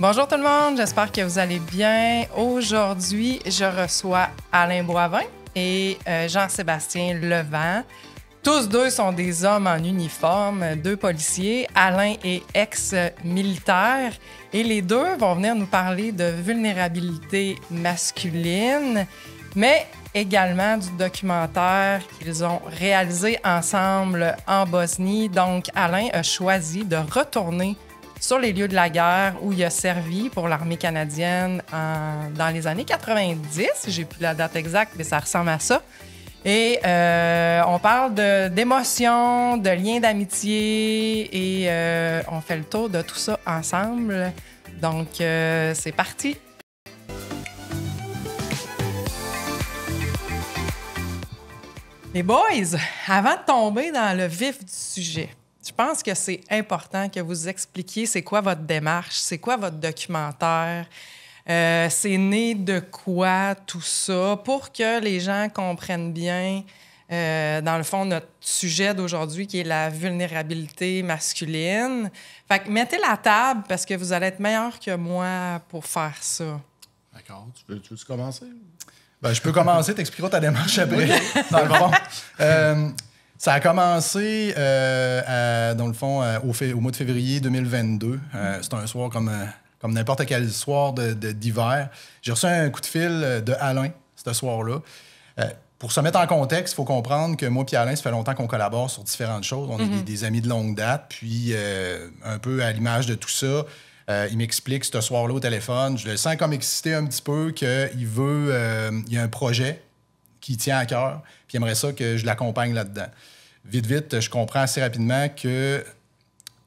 Bonjour tout le monde, j'espère que vous allez bien. Aujourd'hui, je reçois Alain Boivin et Jean-Sébastien Levent. Tous deux sont des hommes en uniforme, deux policiers. Alain est ex-militaire et les deux vont venir nous parler de vulnérabilité masculine, mais également du documentaire qu'ils ont réalisé ensemble en Bosnie. Donc, Alain a choisi de retourner sur les lieux de la guerre où il a servi pour l'armée canadienne dans les années 90. J'ai plus la date exacte, mais ça ressemble à ça. Et on parle d'émotions, de liens d'amitié et on fait le tour de tout ça ensemble. Donc, c'est parti! Les boys, avant de tomber dans le vif du sujet, je pense que c'est important que vous expliquiez c'est quoi votre démarche, c'est quoi votre documentaire, c'est né de quoi tout ça, pour que les gens comprennent bien, dans le fond, notre sujet d'aujourd'hui qui est la vulnérabilité masculine. Fait que mettez la table parce que vous allez être meilleur que moi pour faire ça. D'accord. Tu veux commencer? Ben, je peux commencer, t'expliqueras ta démarche après, dans le fond. Ça a commencé, dans le fond, au mois de février 2022. C'était un soir comme n'importe quel soir d'hiver. J'ai reçu un coup de fil de Alain, ce soir-là. Pour se mettre en contexte, il faut comprendre que moi et Alain, ça fait longtemps qu'on collabore sur différentes choses. On est des amis de longue date. Puis, un peu à l'image de tout ça, il m'explique ce soir-là au téléphone. Je le sens comme excité un petit peu qu'il veut... il y a un projet qui tient à cœur, puis il aimerait ça que je l'accompagne là-dedans. Vite, je comprends assez rapidement qu'il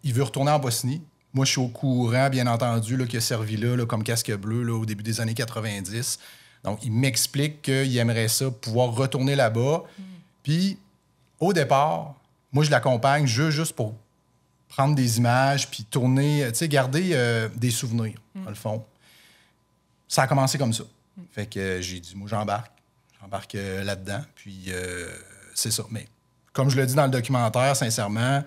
veut retourner en Bosnie. Moi, je suis au courant, bien entendu, qu'il a servi là, comme casque bleu là, au début des années 90. Donc, il m'explique qu'il aimerait ça, pouvoir retourner là-bas. Puis, au départ, moi, je l'accompagne juste pour prendre des images, puis tourner, tu sais, garder des souvenirs, dans le fond. Ça a commencé comme ça. Fait que j'ai dit, moi, j'embarque là-dedans, puis c'est ça. Mais comme je le dis dans le documentaire, sincèrement,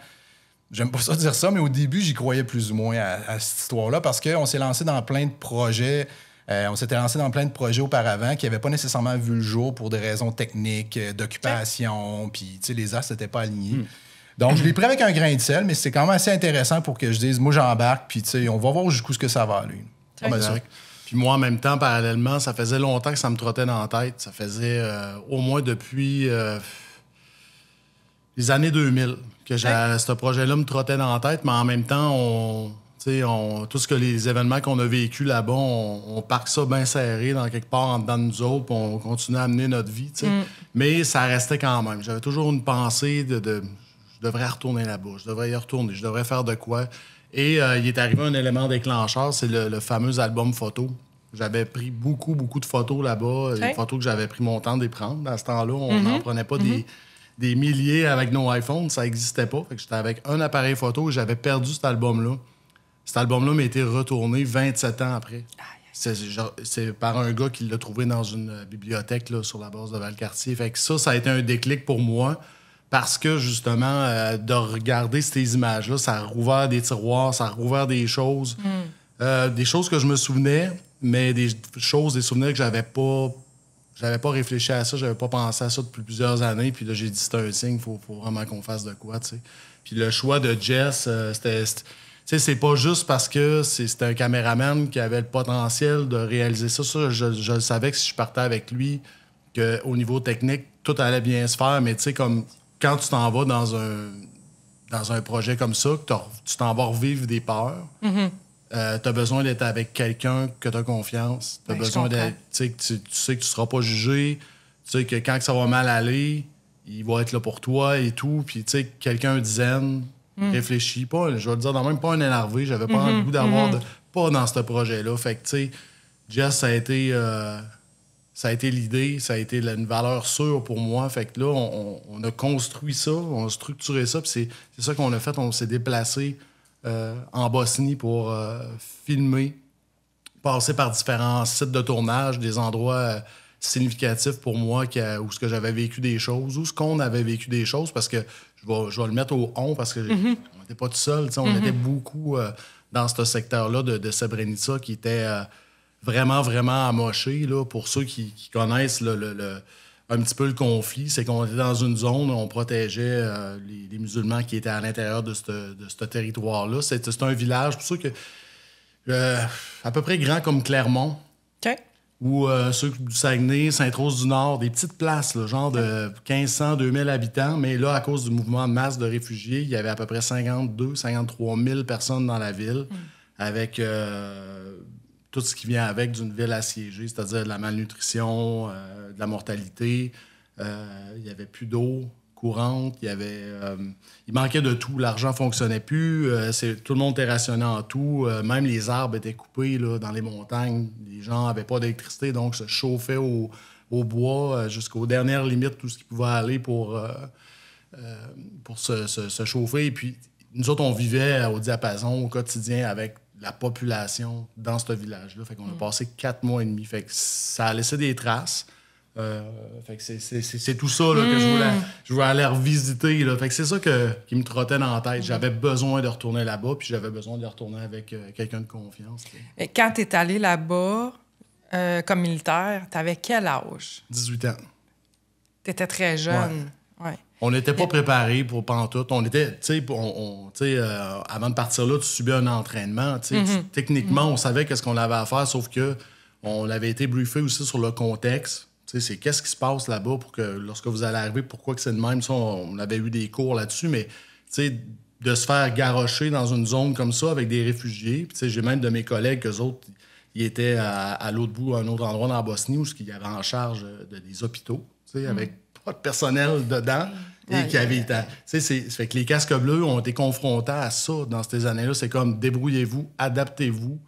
j'aime pas ça dire ça, mais au début, j'y croyais plus ou moins à cette histoire-là parce qu'on s'est lancé dans plein de projets. On s'était lancé dans plein de projets auparavant qui n'avaient pas nécessairement vu le jour pour des raisons techniques, d'occupation, puis les astres n'étaient pas alignés. Donc, je l'ai pris avec un grain de sel, mais c'est quand même assez intéressant pour que je dise, moi, j'embarque, puis on va voir jusqu'où ce que ça va aller. Puis moi, en même temps, parallèlement, ça faisait longtemps que ça me trottait dans la tête. Ça faisait au moins depuis les années 2000 que ce projet-là me trottait dans la tête, mais en même temps, tout ce que les événements qu'on a vécus là-bas, on parque ça bien serré dans quelque part en dedans de nous autres, puis on continue à mener notre vie. Mais ça restait quand même. J'avais toujours une pensée je devrais retourner là-bas, je devrais y retourner, je devrais faire de quoi. Et il est arrivé un élément déclencheur, c'est le fameux album photo. J'avais pris beaucoup de photos là-bas, des photos que j'avais pris mon temps de les prendre. À ce temps-là, on n'en prenait pas des milliers avec nos iPhones, ça n'existait pas. Fait que j'étais avec un appareil photo et j'avais perdu cet album-là. Cet album-là m'a été retourné 27 ans après. C'est par un gars qui l'a trouvé dans une bibliothèque là, sur la base de Valcartier. Fait que ça a été un déclic pour moi. Parce que, justement, de regarder ces images-là, ça a rouvert des tiroirs, ça a rouvert des choses. Des choses que je me souvenais, mais des souvenirs que j'avais pas réfléchi à ça, j'avais pas pensé à ça depuis plusieurs années. Puis là, j'ai dit, c'est un signe, faut vraiment qu'on fasse de quoi, tu sais. Puis le choix de Jess, c'est pas juste parce que c'était un caméraman qui avait le potentiel de réaliser ça. Je le savais que si je partais avec lui, qu'au niveau technique, tout allait bien se faire, mais tu sais, comme... Quand tu t'en vas dans un projet comme ça, que tu t'en vas revivre des peurs, tu as besoin d'être avec quelqu'un que tu as confiance. Tu as besoin d'être. Tu sais que tu ne seras pas jugé. Tu sais que quand ça va mal aller, il va être là pour toi et tout. Puis, tu sais, quelqu'un de zen, réfléchit pas. Je vais te dire, même pas un énervé. J'avais pas envie d'avoir pas dans ce projet-là. Fait que, tu sais, Jess, ça a été l'idée, ça a été une valeur sûre pour moi. Fait que là, on a construit ça, on a structuré ça, puis c'est ça qu'on a fait. On s'est déplacé en Bosnie pour filmer, passer par différents sites de tournage, des endroits significatifs pour moi où ce que j'avais vécu des choses, où ce qu'on avait vécu des choses, parce que je vais le mettre au « on » parce que on n'était pas tout seul, on était beaucoup dans ce secteur-là de Srebrenica qui était vraiment, vraiment amoché. Là, pour ceux qui connaissent un petit peu le conflit, c'est qu'on était dans une zone où on protégeait les musulmans qui étaient à l'intérieur de ce territoire-là. C'est un village, pour ceux que à peu près grand comme Clermont. OK. Ou ceux du Saguenay, Sainte-Rose-du-Nord, des petites places, là, genre de 1500, 2000 habitants. Mais là, à cause du mouvement de masse de réfugiés, il y avait à peu près 53 000 personnes dans la ville, avec tout ce qui vient avec d'une ville assiégée, c'est-à-dire de la malnutrition, de la mortalité. Il n'y avait plus d'eau courante, il manquait de tout. L'argent ne fonctionnait plus, tout le monde était rationné en tout. Même les arbres étaient coupés là, dans les montagnes. Les gens n'avaient pas d'électricité, donc se chauffaient au bois jusqu'aux dernières limites, tout ce qui pouvait aller pour se chauffer. Et puis, nous autres, on vivait au diapason, au quotidien, avec la population dans ce village-là. Fait qu'on a passé 4 mois et demi. Fait que ça a laissé des traces. Fait que c'est tout ça là, que je voulais aller revisiter. Là. Fait que c'est ça qui me trottait dans la tête. J'avais besoin de retourner là-bas, puis j'avais besoin de retourner avec quelqu'un de confiance. Et quand tu es allé là-bas comme militaire, tu avais quel âge? 18 ans. Tu étais très jeune. Ouais. On n'était pas préparés pour pantoute. On était, tu sais, avant de partir là, tu subis un entraînement. Techniquement, on savait qu'est-ce qu'on avait à faire, sauf que on avait été briefé aussi sur le contexte. C'est qu'est-ce qui se passe là-bas pour que, lorsque vous allez arriver, pourquoi que c'est de même. Ça, on avait eu des cours là-dessus, mais de se faire garrocher dans une zone comme ça avec des réfugiés. Puis, j'ai même de mes collègues, qu'eux autres, ils étaient à l'autre bout, à un autre endroit dans la Bosnie, où ils avaient en charge des hôpitaux, avec pas de personnel dedans. Et qui avait été. Ça fait que les casques bleus ont été confrontés à ça dans ces années-là. C'est comme débrouillez-vous, adaptez-vous.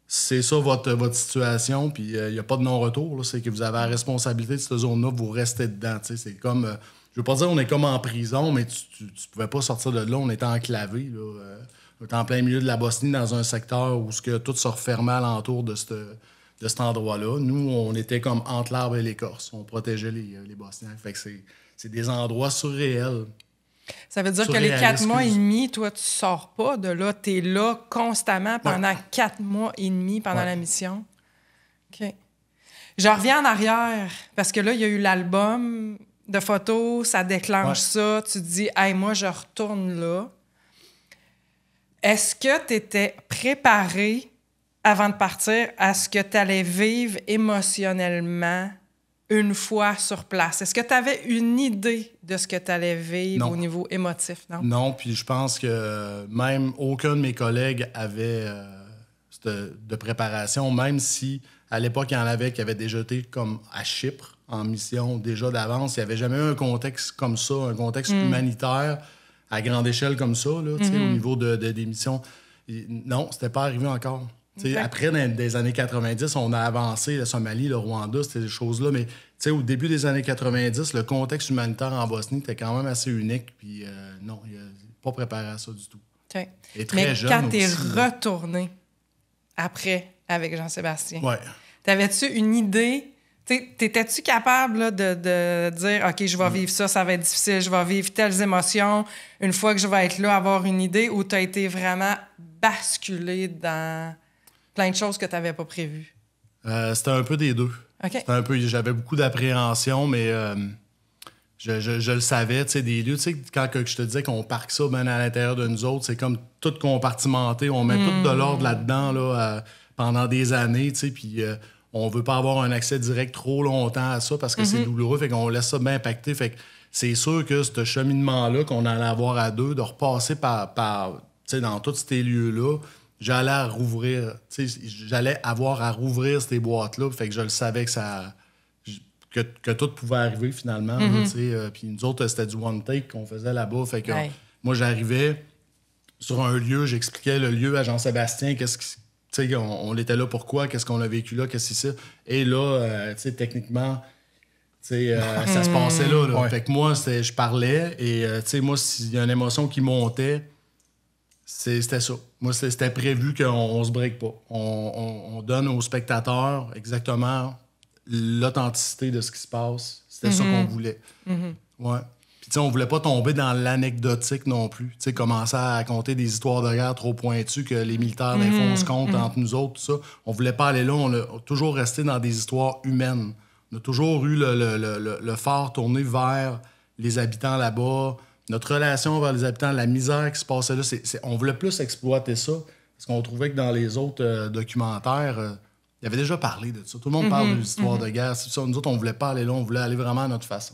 C'est ça votre situation, puis il n'y a pas de non-retour. Là. C'est que vous avez la responsabilité de cette zone-là, vous restez dedans. C'est comme. Je veux pas dire on est comme en prison, mais tu pouvais pas sortir de là. On était enclavé. On était en plein milieu de la Bosnie, dans un secteur où tout se refermait alentour de cet endroit-là. Nous, on était comme entre l'arbre et l'écorce. On protégeait les Bosniens. Fait que c'est des endroits surréels. Ça veut dire que les 4 mois et demi, toi, tu sors pas de là. Tu es là constamment pendant 4 mois et demi pendant la mission. OK. Je reviens en arrière parce que là, il y a eu l'album de photos, ça déclenche ça. Tu te dis, hey, moi, je retourne là. Est-ce que tu étais préparé avant de partir à ce que tu allais vivre émotionnellement une fois sur place? Est-ce que tu avais une idée de ce que tu allais vivre au niveau émotif? Non, puis je pense que même aucun de mes collègues avait de préparation, même si à l'époque, il y en avait qui avaient déjà été comme à Chypre en mission déjà d'avance. Il n'y avait jamais eu un contexte comme ça, un contexte humanitaire à grande échelle comme ça, là, au niveau des missions. Non, c'était pas arrivé encore. Après, dans les années 90, on a avancé, la Somalie, le Rwanda, c'était des choses-là, mais au début des années 90, le contexte humanitaire en Bosnie était quand même assez unique, puis non, il n'est pas préparé à ça du tout. Okay. Et très jeune quand tu es aussi, retourné après avec Jean-Sébastien, t'avais-tu une idée? T'étais-tu capable là, de dire « OK, je vais vivre ça, ça va être difficile, je vais vivre telles émotions, une fois que je vais être là, avoir une idée » ou t'as été vraiment basculé dans plein de choses que tu n'avais pas prévues? C'était un peu des deux. Okay. J'avais beaucoup d'appréhension, mais je le savais, des lieux. Quand je te disais qu'on parque ça ben à l'intérieur de nous autres, c'est comme tout compartimenté. On met tout de l'ordre là-dedans là, pendant des années, puis on veut pas avoir un accès direct trop longtemps à ça parce que c'est douloureux, fait qu'on laisse ça bien impacter. Fait que c'est sûr que ce cheminement-là qu'on allait avoir à deux, de repasser par dans tous ces lieux-là, j'allais avoir à rouvrir ces boîtes-là. Fait que je le savais que tout pouvait arriver finalement. Puis nous autres, c'était du one take qu'on faisait là-bas. Fait que moi, j'arrivais sur un lieu, j'expliquais le lieu à Jean-Sébastien, on était là pourquoi, qu'est-ce qu'on a vécu là, qu'est-ce que c'est ça. Et là, techniquement, ça se passait là. Ouais. Fait que moi, je parlais et moi, s'il y a une émotion qui montait, c'était ça. Moi, c'était prévu qu'on se break pas. On donne aux spectateurs exactement l'authenticité de ce qui se passe. C'était ça qu'on voulait. Ouais. Puis, on voulait pas tomber dans l'anecdotique non plus. Commencer à raconter des histoires de guerre trop pointues que les militaires, des fois, on se compte entre nous autres, tout ça. On voulait pas aller là. On a toujours resté dans des histoires humaines. On a toujours eu le phare tourné vers les habitants là-bas, notre relation vers les habitants, la misère qui se passait là. On voulait plus exploiter ça, parce qu'on trouvait que dans les autres documentaires, il y avait déjà parlé de ça. Tout le monde parle de l'histoire de guerre. Ça. Nous autres, on voulait pas aller là, on voulait aller vraiment à notre façon.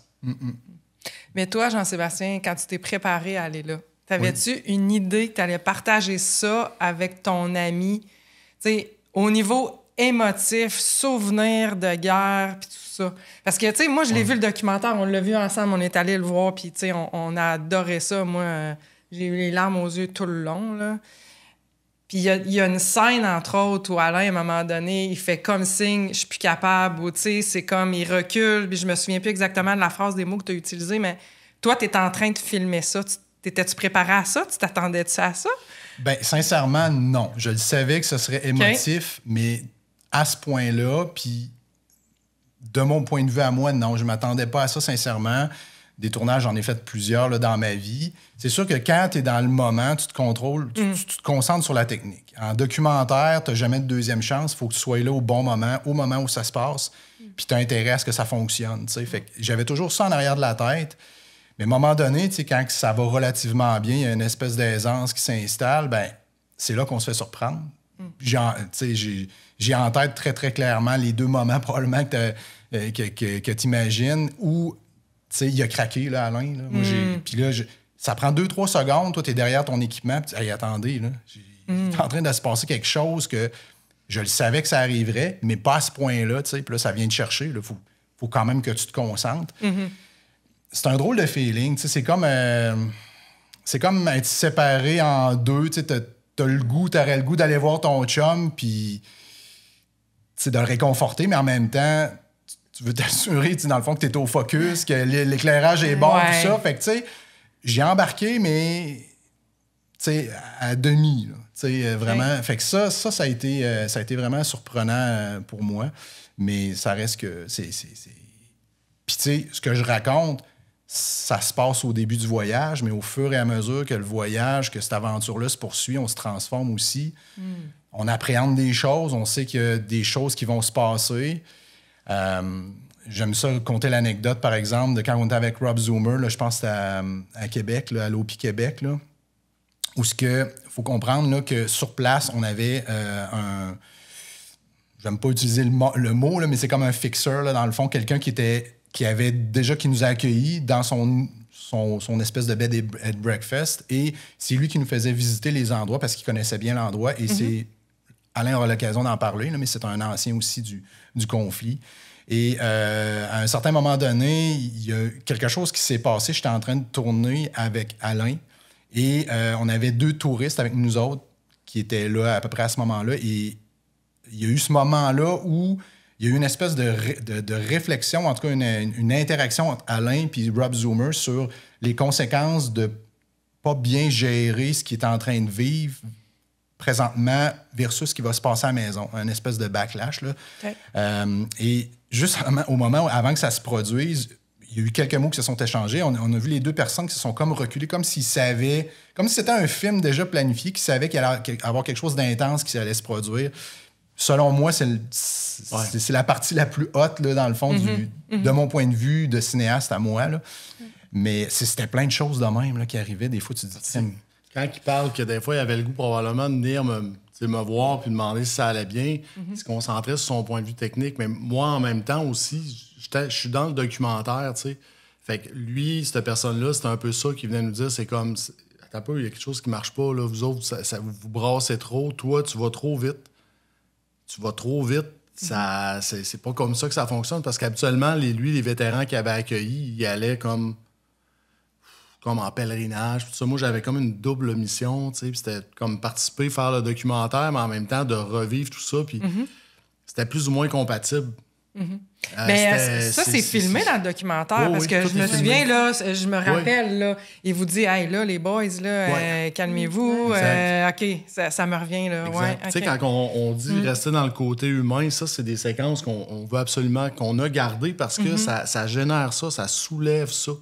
Mais toi, Jean-Sébastien, quand tu t'es préparé à aller là, t'avais-tu une idée que tu allais partager ça avec ton ami? Tu sais, au niveau émotif, souvenir de guerre, puis tout ça. Parce que, tu sais, moi, je l'ai vu le documentaire, on l'a vu ensemble, on est allé le voir, puis, tu sais, on a adoré ça. Moi, j'ai eu les larmes aux yeux tout le long, là. Puis il y a une scène, entre autres, où Alain, à un moment donné, il fait comme signe, je suis plus capable, ou tu sais, c'est comme, il recule, puis je me souviens plus exactement de la phrase des mots que tu as utilisés, mais toi, tu es en train de filmer ça. T'étais-tu préparé à ça? Tu t'attendais-tu à ça? Bien, sincèrement, non. Je le savais que ce serait émotif, mais à ce point-là, puis de mon point de vue à moi, non, je m'attendais pas à ça, sincèrement. Des tournages, j'en ai fait plusieurs là, dans ma vie. C'est sûr que quand tu es dans le moment, tu te contrôles, tu te concentres sur la technique. En documentaire, tu n'as jamais de deuxième chance. Il faut que tu sois là au bon moment, au moment où ça se passe, puis tu as intérêt à ce que ça fonctionne. Fait que j'avais toujours ça en arrière de la tête. Mais à un moment donné, quand ça va relativement bien, il y a une espèce d'aisance qui s'installe, ben c'est là qu'on se fait surprendre. J'ai en tête très, très clairement les deux moments probablement que tu imagines où il a craqué, là, Alain. Là. Moi, puis là, ça prend 2-3 secondes. Toi, tu es derrière ton équipement. Puis, hey, attendez, là, il est en train de se passer quelque chose que je le savais que ça arriverait, mais pas à ce point-là. Puis là, ça vient te chercher. Il faut quand même que tu te concentres. C'est un drôle de feeling. C'est comme être séparé en deux. Tu aurais le goût d'aller voir ton chum, puis de le réconforter, mais en même temps, tu veux t'assurer, dans le fond, que tu es au focus, que l'éclairage est bon, tout ça. Fait que, tu sais, j'ai embarqué, mais, tu sais, à demi, là. Tu sais, vraiment. Fait que ça a été vraiment surprenant pour moi. Mais ça reste que c'est... Puis, tu sais, ce que je raconte, ça se passe au début du voyage, mais au fur et à mesure que le voyage, que cette aventure-là se poursuit, on se transforme aussi. On appréhende des choses, on sait qu'il y a des choses qui vont se passer. J'aime ça compter l'anecdote, par exemple, de quand on était avec Rob Zoomer, là, je pense que c'était à Québec, là, à l'OPI Québec, là, où il faut comprendre là, que sur place, on avait un... J'aime pas utiliser le mot, là, mais c'est comme un fixeur, là, dans le fond, quelqu'un qui nous a accueillis dans son espèce de bed and breakfast, et c'est lui qui nous faisait visiter les endroits parce qu'il connaissait bien l'endroit, et c'est... Alain aura l'occasion d'en parler, là, mais c'est un ancien aussi du conflit. Et à un certain moment donné, il y a quelque chose qui s'est passé. J'étais en train de tourner avec Alain et on avait 2 touristes avec nous autres qui étaient là à peu près à ce moment-là. Et il y a eu ce moment-là où il y a eu une espèce de réflexion, en tout cas une interaction entre Alain et Rob Zoomer sur les conséquences de pas bien gérer ce qu'il est en train de vivre présentement versus ce qui va se passer à la maison. Un espèce de backlash. Là. Okay. Et juste au moment avant que ça se produise, il y a eu quelques mots qui se sont échangés. On a vu les 2 personnes qui se sont comme reculées, comme s'ils savaient, comme si c'était un film déjà planifié, qui savait qu'il allait avoir quelque chose d'intense qui allait se produire. Selon moi, c'est la partie la plus haute, là, dans le fond, de mon point de vue de cinéaste à moi. Là. Mais c'était plein de choses de même là, qui arrivaient. Des fois, tu te dis... Quand il parle que des fois, il avait le goût probablement de venir me voir puis demander si ça allait bien, il se concentrait sur son point de vue technique. Mais moi, en même temps aussi, je suis dans le documentaire, tu sais. Fait que lui, cette personne-là, c'était un peu ça qu'il venait nous dire. C'est comme, attends un peu, il y a quelque chose qui marche pas, là. Vous autres, ça vous brassez trop. Toi, tu vas trop vite. Ça, c'est pas comme ça que ça fonctionne, parce qu'habituellement, les vétérans qu'il avait accueillis, ils allaient comme en pèlerinage. Tout ça. Moi, j'avais comme une double mission, tu sais, c'était comme participer, faire le documentaire, mais en même temps de revivre tout ça, puis c'était plus ou moins compatible. Mais ça, c'est filmé dans le documentaire, parce que je me souviens, là, je me rappelle, là, il vous dit, hey, là, les boys, là, calmez-vous, OK, ça me revient, là. Ouais, tu sais, quand on dit rester dans le côté humain, ça, c'est des séquences qu'on veut absolument, qu'on a gardées, parce que ça génère ça, ça soulève ça.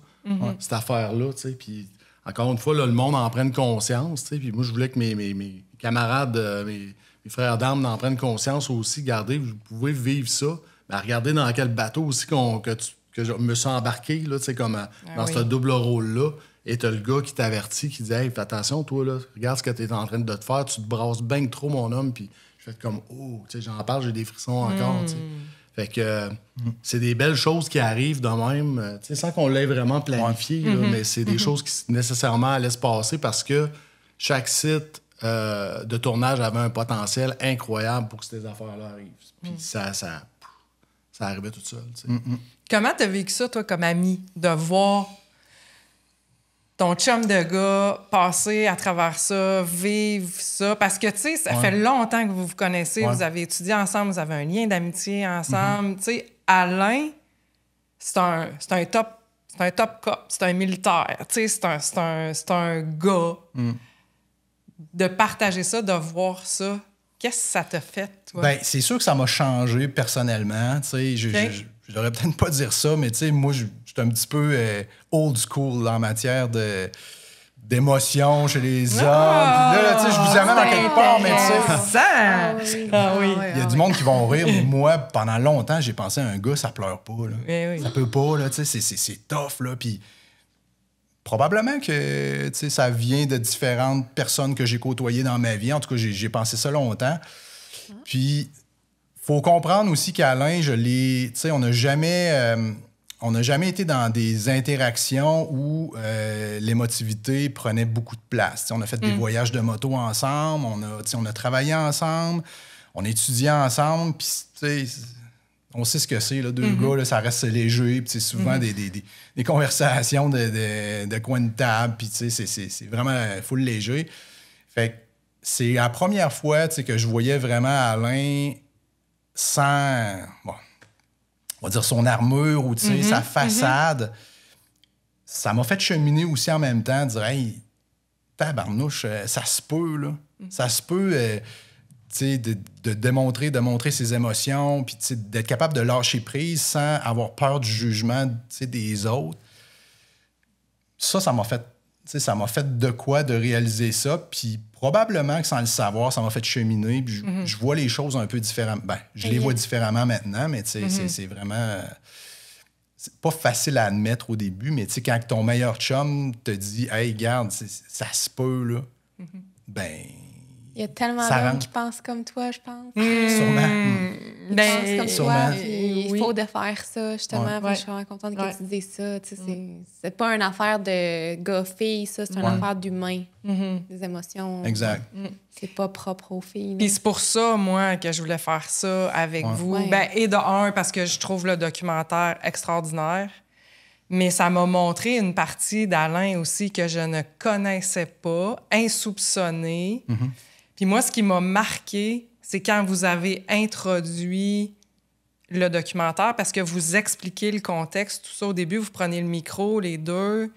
cette affaire-là, tu sais. Puis encore une fois, là, le monde en prenne conscience, tu sais. Puis moi, je voulais que mes camarades, mes frères d'armes en prennent conscience aussi. Regardez, vous pouvez vivre ça. Mais regardez dans quel bateau aussi que je me suis embarqué, là, tu sais, comme dans ce double rôle-là. Et t'as le gars qui t'avertit, qui dit « Hey, fais attention, toi, là, regarde ce que t'es en train de te faire. Tu te brasses bien trop, mon homme. » Puis je fais comme « Oh, tu sais, j'en parle, j'ai des frissons encore, tu sais. » Fait que c'est des belles choses qui arrivent de même, tu sais, sans qu'on l'ait vraiment planifié, là, mais c'est des choses qui nécessairement allaient se passer parce que chaque site de tournage avait un potentiel incroyable pour que ces affaires-là arrivent. Puis ça arrivait tout seul, tu sais. Comment t'as vécu ça, toi, comme ami, de voir ton chum de gars passer à travers ça, vivre ça? Parce que, tu sais, ça fait longtemps que vous vous connaissez, vous avez étudié ensemble, vous avez un lien d'amitié ensemble. Tu sais, Alain, c'est un top cop, c'est un militaire. Tu sais, c'est un gars. De partager ça, de voir ça, qu'est-ce que ça t'a fait, toi? Ben, c'est sûr que ça m'a changé personnellement. Tu sais, je devrais peut-être pas dire ça, mais tu sais, moi, je suis un petit peu old school en matière d'émotion chez les hommes. Puis là, tu sais, je vous amène en quelque part, mais tu sais... Il y a du monde qui vont rire, mais moi, pendant longtemps, j'ai pensé à un gars, ça pleure pas, là. Ça peut pas, là, tu sais, c'est tough, là, puis... Probablement que ça vient de différentes personnes que j'ai côtoyées dans ma vie. En tout cas, j'ai pensé ça longtemps. Puis, faut comprendre aussi qu'Alain, on n'a jamais été dans des interactions où l'émotivité prenait beaucoup de place. T'sais, on a fait des voyages de moto ensemble, on a travaillé ensemble, on a étudié ensemble, puis on sait ce que c'est, là, deux gars, là, ça reste léger, puis c'est souvent des conversations de coin de table, puis c'est vraiment full léger. Fait que c'est la première fois que je voyais vraiment Alain sans, bon, on va dire son armure ou sa façade. Ça m'a fait cheminer aussi en même temps, dire « Hey, tabarnouche, ça se peut, là. Ça se peut... de démontrer ses émotions, puis d'être capable de lâcher prise sans avoir peur du jugement des autres. Ça m'a fait de quoi de réaliser ça, puis probablement que sans le savoir, ça m'a fait cheminer, puis je vois les choses un peu différemment. Ben, je les vois différemment maintenant, mais c'est vraiment... C'est pas facile à admettre au début, mais quand ton meilleur chum te dit « Hey, garde, ça se peut, là. Ben... Il y a tellement d'hommes qui pensent comme toi, je pense. Sûrement. Ils pensent comme toi, puis il faut de faire ça, justement. Je suis vraiment contente que tu dises ça. C'est pas une affaire de gars-filles, ça. C'est une affaire d'humain, des émotions. Exact. C'est pas propre aux filles. Puis c'est pour ça, moi, que je voulais faire ça avec vous. Ben, et de un, parce que je trouve le documentaire extraordinaire. Mais ça m'a montré une partie d'Alain aussi que je ne connaissais pas, insoupçonnée. Puis moi, ce qui m'a marqué, c'est quand vous avez introduit le documentaire, parce que vous expliquez le contexte, tout ça. Au début, vous prenez le micro, les deux,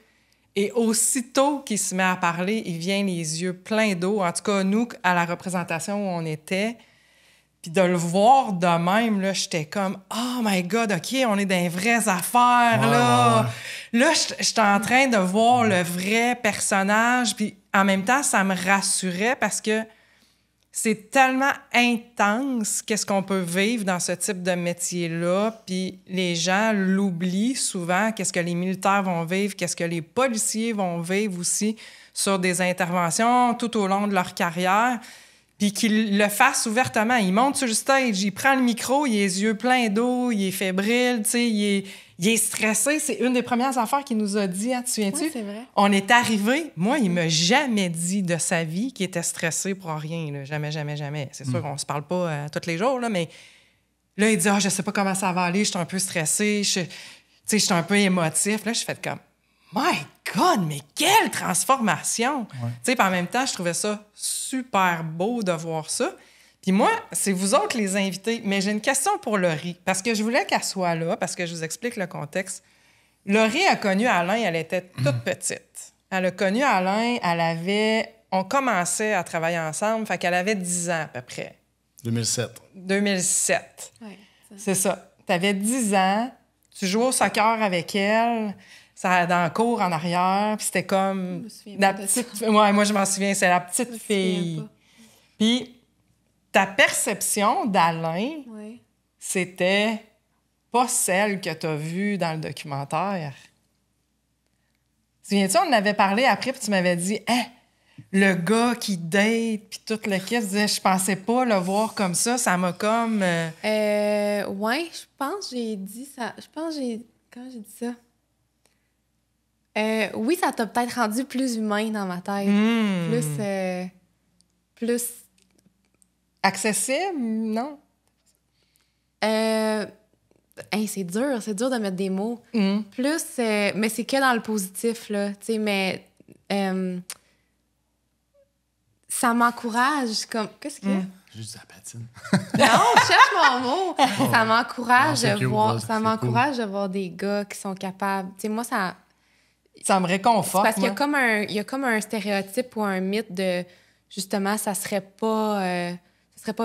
et aussitôt qu'il se met à parler, il vient les yeux pleins d'eau. En tout cas, nous, à la représentation où on était, puis de le voir de même, là, j'étais comme « Oh my God, OK, on est dans les vraies affaires, là! » Là, j'étais en train de voir le vrai personnage, puis en même temps, ça me rassurait parce que c'est tellement intense qu'est-ce qu'on peut vivre dans ce type de métier-là, puis les gens l'oublient souvent, qu'est-ce que les militaires vont vivre, qu'est-ce que les policiers vont vivre aussi sur des interventions tout au long de leur carrière, puis qu'ils le fassent ouvertement. Il monte sur le stage, il prend le micro, il a les yeux pleins d'eau, il est fébrile, tu sais, il est stressé. C'est une des premières affaires qu'il nous a dit, hein, tu te souviens-tu? Oui, c'est vrai. On est arrivé. Moi, il m'a jamais dit de sa vie qu'il était stressé pour rien. Là. Jamais, jamais, jamais. C'est sûr qu'on se parle pas tous les jours, là, mais là, il dit « Ah, je sais pas comment ça va aller, je suis un peu stressé, je suis un peu émotif. » Là, je fais comme « My God, mais quelle transformation! Tu sais, en même temps, je trouvais ça super beau de voir ça. Puis moi, c'est vous autres les invités, mais j'ai une question pour Laurie, parce que je voulais qu'elle soit là, parce que je vous explique le contexte. Laurie a connu Alain, elle était toute petite. Elle a connu Alain, on commençait à travailler ensemble, fait qu'elle avait 10 ans à peu près. 2007. 2007. Ouais, c'est ça. Tu avais 10 ans, tu jouais au soccer avec elle. ça, dans le cours en arrière, puis c'était comme la petite... Ouais, moi, je m'en souviens, c'est la petite fille. Puis ta perception d'Alain, c'était pas celle que tu as vue dans le documentaire. Tu te souviens-tu, on en avait parlé après, puis tu m'avais dit « Hein, le gars qui date, puis toute l'équipe, je pensais pas le voir comme ça, ça m'a comme... Ouais, je pense que j'ai dit ça. Quand j'ai dit ça? Oui, ça t'a peut-être rendu plus humain dans ma tête. Plus... Accessible, non? C'est dur de mettre des mots. Plus, mais c'est que dans le positif, là. Tu sais, mais ça m'encourage. Comme... Qu'est-ce qu'il y a? Juste la patine. Non, je cherche mon mot. Ça m'encourage de voir des gars qui sont capables. Tu sais, moi, ça me réconforte. Parce qu'il y a comme un stéréotype ou un mythe de, justement, ça serait pas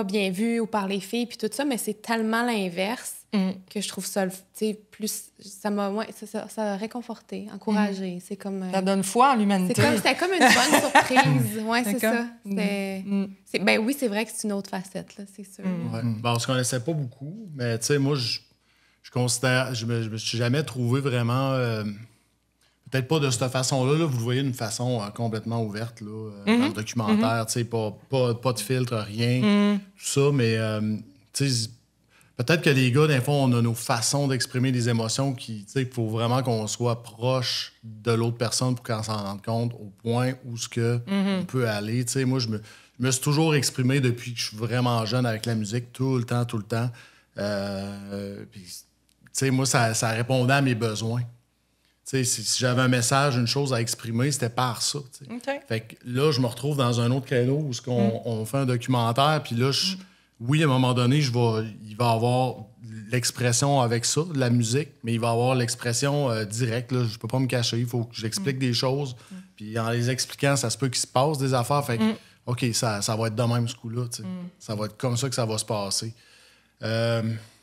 bien vu ou par les filles, puis tout ça, mais c'est tellement l'inverse que je trouve ça, tu sais, plus... Ça m'a réconforté, encouragé. C'est comme... ça donne foi en l'humanité. C'était comme une bonne surprise. Oui, c'est ça. Ben oui, c'est vrai que c'est une autre facette, là, c'est sûr. Ouais. Bon, on se connaissait pas beaucoup, mais tu sais, moi, je considère... Je me suis jamais trouvé vraiment... peut-être pas de cette façon-là. Là, vous le voyez d'une façon complètement ouverte là, dans le documentaire. Tu sais, pas de filtre, rien. Tout ça, mais tu sais, peut-être que les gars, des fois, on a nos façons d'exprimer des émotions qui, tu sais, il faut vraiment qu'on soit proche de l'autre personne pour qu'on s'en rende compte au point où on peut aller. Tu sais, moi, je me suis toujours exprimé depuis que je suis vraiment jeune avec la musique, tout le temps. Puis, tu sais, moi, ça répondait à mes besoins. Si j'avais un message, une chose à exprimer, c'était par ça. Okay. Fait que là, je me retrouve dans un autre créneau où on fait un documentaire, puis là, oui, à un moment donné, il va y avoir l'expression avec ça, de la musique, mais il va y avoir l'expression directe. Là, je peux pas me cacher, il faut que j'explique des choses. Puis en les expliquant, ça se peut qu'il se passe des affaires. Fait que, OK, ça va être de même ce coup-là. Ça va être comme ça que ça va se passer. Ce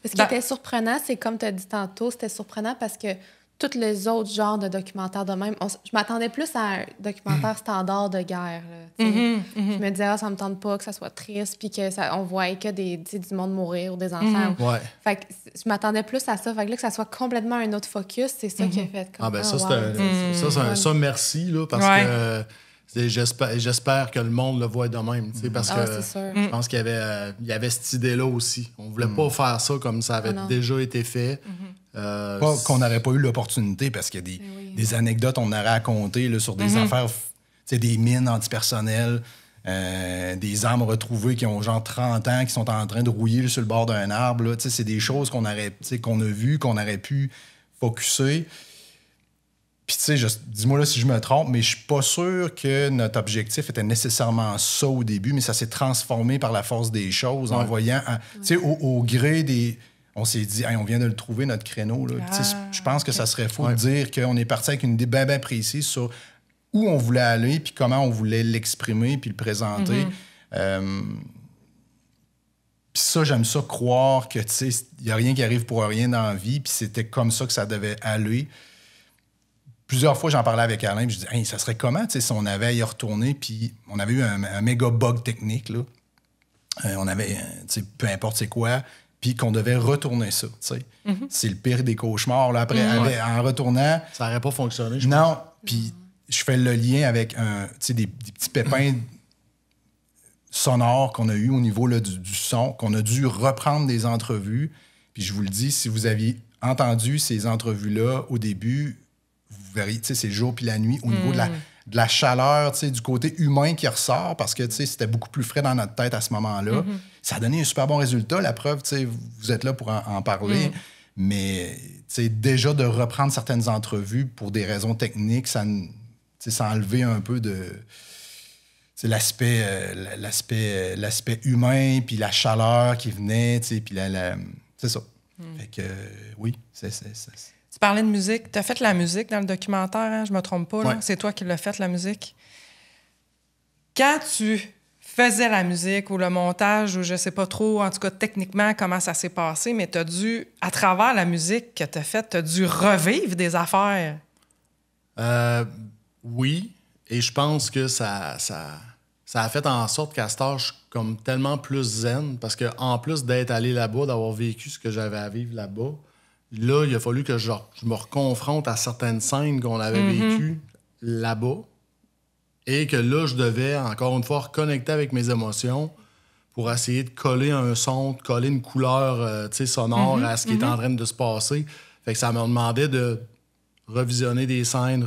qui était surprenant, c'est comme tu as dit tantôt, c'était surprenant parce que tous les autres genres de documentaires de même, je m'attendais plus à un documentaire standard de guerre. Là, je me disais, ça me tente pas que ça soit triste, puis qu'on voit que du monde mourir ou des enfants. Fait que je m'attendais plus à ça. Fait que là, que ça soit complètement un autre focus, c'est ça qui a fait. Comme, ça, merci, là, parce que j'espère que le monde le voit de même. Parce que je pense qu'il y avait cette idée-là aussi. On voulait pas faire ça comme ça avait déjà été fait. Pas qu'on n'aurait pas eu l'opportunité, parce qu'il y a des anecdotes on aurait racontées là, sur des affaires, des mines antipersonnelles, des armes retrouvées qui ont genre 30 ans, qui sont en train de rouiller là, sur le bord d'un arbre. Là. C'est des choses qu'on a vues, qu'on aurait pu focusser. Puis, tu sais, dis-moi là si je me trompe, mais je suis pas sûr que notre objectif était nécessairement ça au début, mais ça s'est transformé par la force des choses en voyant, tu sais, au gré des... On s'est dit, hey, on vient de le trouver, notre créneau. Je pense que ça serait faux de dire qu'on est parti avec une idée bien précise sur où on voulait aller, puis comment on voulait l'exprimer, puis le présenter. Puis ça, j'aime ça croire que, tu sais, il n'y a rien qui arrive pour rien dans la vie, puis c'était comme ça que ça devait aller. Plusieurs fois, j'en parlais avec Alain, puis je disais, hey, ça serait comment, tu sais, si on avait à y retourner, puis on avait eu un méga bug technique, là. On avait, tu sais, peu importe c'est quoi, puis qu'on devait retourner ça, tu sais. C'est le pire des cauchemars, là. Après, en retournant... Ça n'aurait pas fonctionné, je pense. Non, puis je fais le lien avec des petits pépins sonores qu'on a eu au niveau là, du son, qu'on a dû reprendre des entrevues. Puis je vous le dis, si vous aviez entendu ces entrevues-là au début, vous verriez, tu sais, c'est le jour puis la nuit, au niveau de la chaleur, tu sais, du côté humain qui ressort, parce que, tu sais, c'était beaucoup plus frais dans notre tête à ce moment-là. Ça a donné un super bon résultat. La preuve, tu sais, vous êtes là pour en parler. Mais, tu sais, déjà de reprendre certaines entrevues pour des raisons techniques, ça a enlevé un peu de... l'aspect humain, puis la chaleur qui venait, tu sais, puis c'est ça. Fait que, oui, c'est... Tu parlais de musique. Tu as fait la musique dans le documentaire, hein? Je me trompe pas. Là. C'est toi qui l'as fait, la musique. Quand tu faisais la musique ou le montage, ou je sais pas trop, en tout cas, techniquement, comment ça s'est passé, mais tu as dû, à travers la musique que tu as faite, tu as dû revivre des affaires. Oui, et je pense que ça a fait en sorte qu'à cet âge, je suis comme tellement plus zen, parce qu'en plus d'être allé là-bas, d'avoir vécu ce que j'avais à vivre là-bas, là, il a fallu que je me reconfronte à certaines scènes qu'on avait vécues là-bas, et que là, je devais, encore une fois, reconnecter avec mes émotions pour essayer de coller un son, de coller une couleur sonore à ce qui est en train de se passer. Fait que ça me demandait de revisionner des scènes.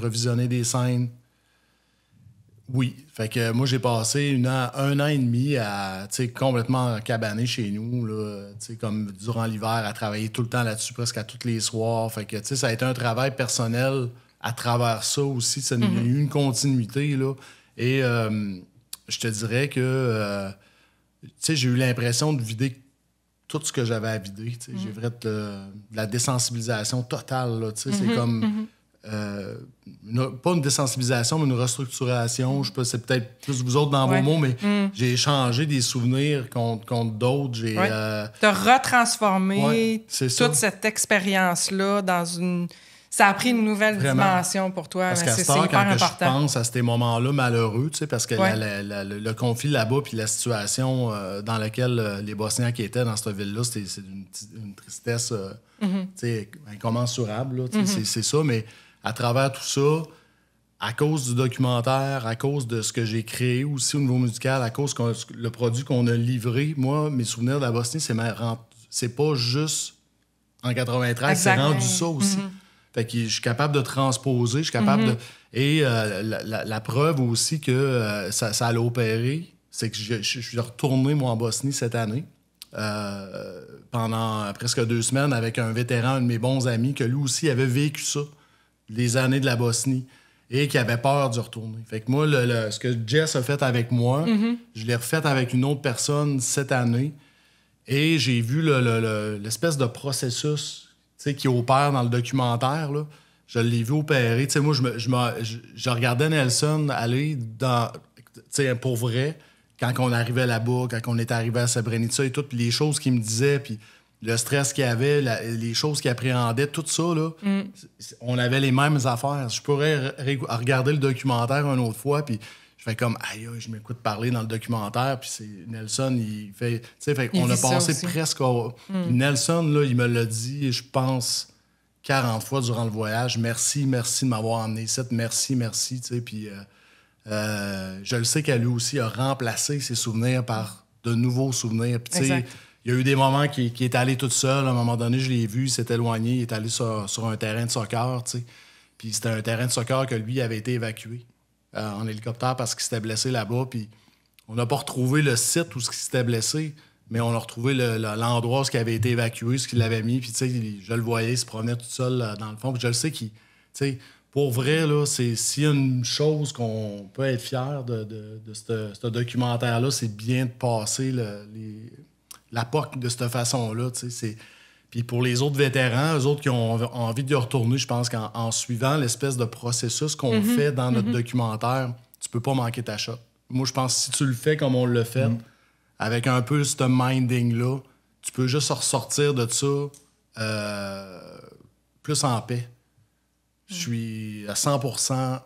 Oui. Fait que moi, j'ai passé un an et demi à complètement cabané chez nous, là, comme durant l'hiver, à travailler tout le temps là-dessus, presque à tous les soirs. Fait que ça a été un travail personnel à travers ça aussi. Il y a eu une continuité, là. Et je te dirais que j'ai eu l'impression de vider tout ce que j'avais à vider. J'ai vraiment de la désensibilisation totale. Là, c'est comme... pas une désensibilisation, mais une restructuration. Je sais pas, c'est peut-être plus vous autres dans vos mots, mais j'ai échangé des souvenirs contre d'autres. T'as retransformé toute cette expérience-là dans une... Ça a pris une nouvelle dimension pour toi. Parce qu'à ce temps, quand je pense à ces moments-là malheureux, parce que le conflit là-bas puis la situation dans laquelle les Bosniens qui étaient dans cette ville-là, c'est une tristesse incommensurable. Là, c'est ça, mais à travers tout ça, à cause du documentaire, à cause de ce que j'ai créé aussi au niveau musical, à cause le produit qu'on a livré, moi, mes souvenirs de la Bosnie, c'est pas juste en 93, c'est rendu ça aussi. Fait que je suis capable de transposer, je suis capable de... Et la preuve aussi que ça a opéré, c'est que je suis retourné, moi, en Bosnie cette année, pendant presque 2 semaines, avec un vétéran, un de mes bons amis, que lui aussi avait vécu ça, les années de la Bosnie, et qui avait peur d'y retourner. Fait que moi, ce que Jess a fait avec moi, je l'ai refait avec une autre personne cette année, et j'ai vu l'espèce de processus qui opère dans le documentaire, là. Je l'ai vu opérer. T'sais, moi, je regardais Nelson aller pour vrai, quand on arrivait là-bas, quand on était arrivé à Srebrenica et toutes les choses qu'il me disait, puis le stress qu'il avait, les choses qu'il appréhendait, tout ça, là, on avait les mêmes affaires. Je pourrais regarder le documentaire une autre fois, puis je fais comme, aïe, je m'écoute parler dans le documentaire, puis c'est Nelson, il fait... On a passé presque... Nelson, là, il me l'a dit, je pense, 40 fois durant le voyage. Merci de m'avoir emmené ici. Merci, tu sais. Puis je le sais qu'elle lui aussi a remplacé ses souvenirs par de nouveaux souvenirs. Puis tu sais, il y a eu des moments qui est allé tout seul. À un moment donné, je l'ai vu, il s'est éloigné, il est allé sur un terrain de soccer, tu sais. Puis c'était un terrain de soccer que lui avait été évacué en hélicoptère parce qu'il s'était blessé là-bas. Puis on n'a pas retrouvé le site où il s'était blessé, mais on a retrouvé l'endroit où il avait été évacué, ce qu'il avait mis. Puis tu sais, je le voyais, il se promenait tout seul dans le fond. Puis je le sais qu'il... Tu sais, pour vrai, là, s'il y a une chose qu'on peut être fier de ce documentaire-là, c'est bien de passer la POC de cette façon-là. Tu sais, puis pour les autres vétérans, eux autres qui ont envie d'y retourner, je pense qu'en suivant l'espèce de processus qu'on fait dans notre documentaire, tu peux pas manquer ta shot. Moi, je pense que si tu le fais comme on l'a fait, avec un peu ce minding-là, tu peux juste ressortir de ça plus en paix. Je suis à 100%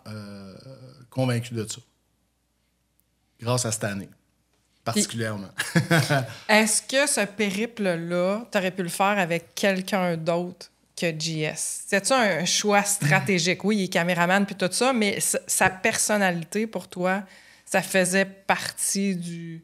convaincu de ça. Grâce à cette année, particulièrement. Est-ce que ce périple-là, tu aurais pu le faire avec quelqu'un d'autre que JS? C'est-tu un choix stratégique? Oui, il est caméraman puis tout ça, mais sa personnalité, pour toi, ça faisait partie du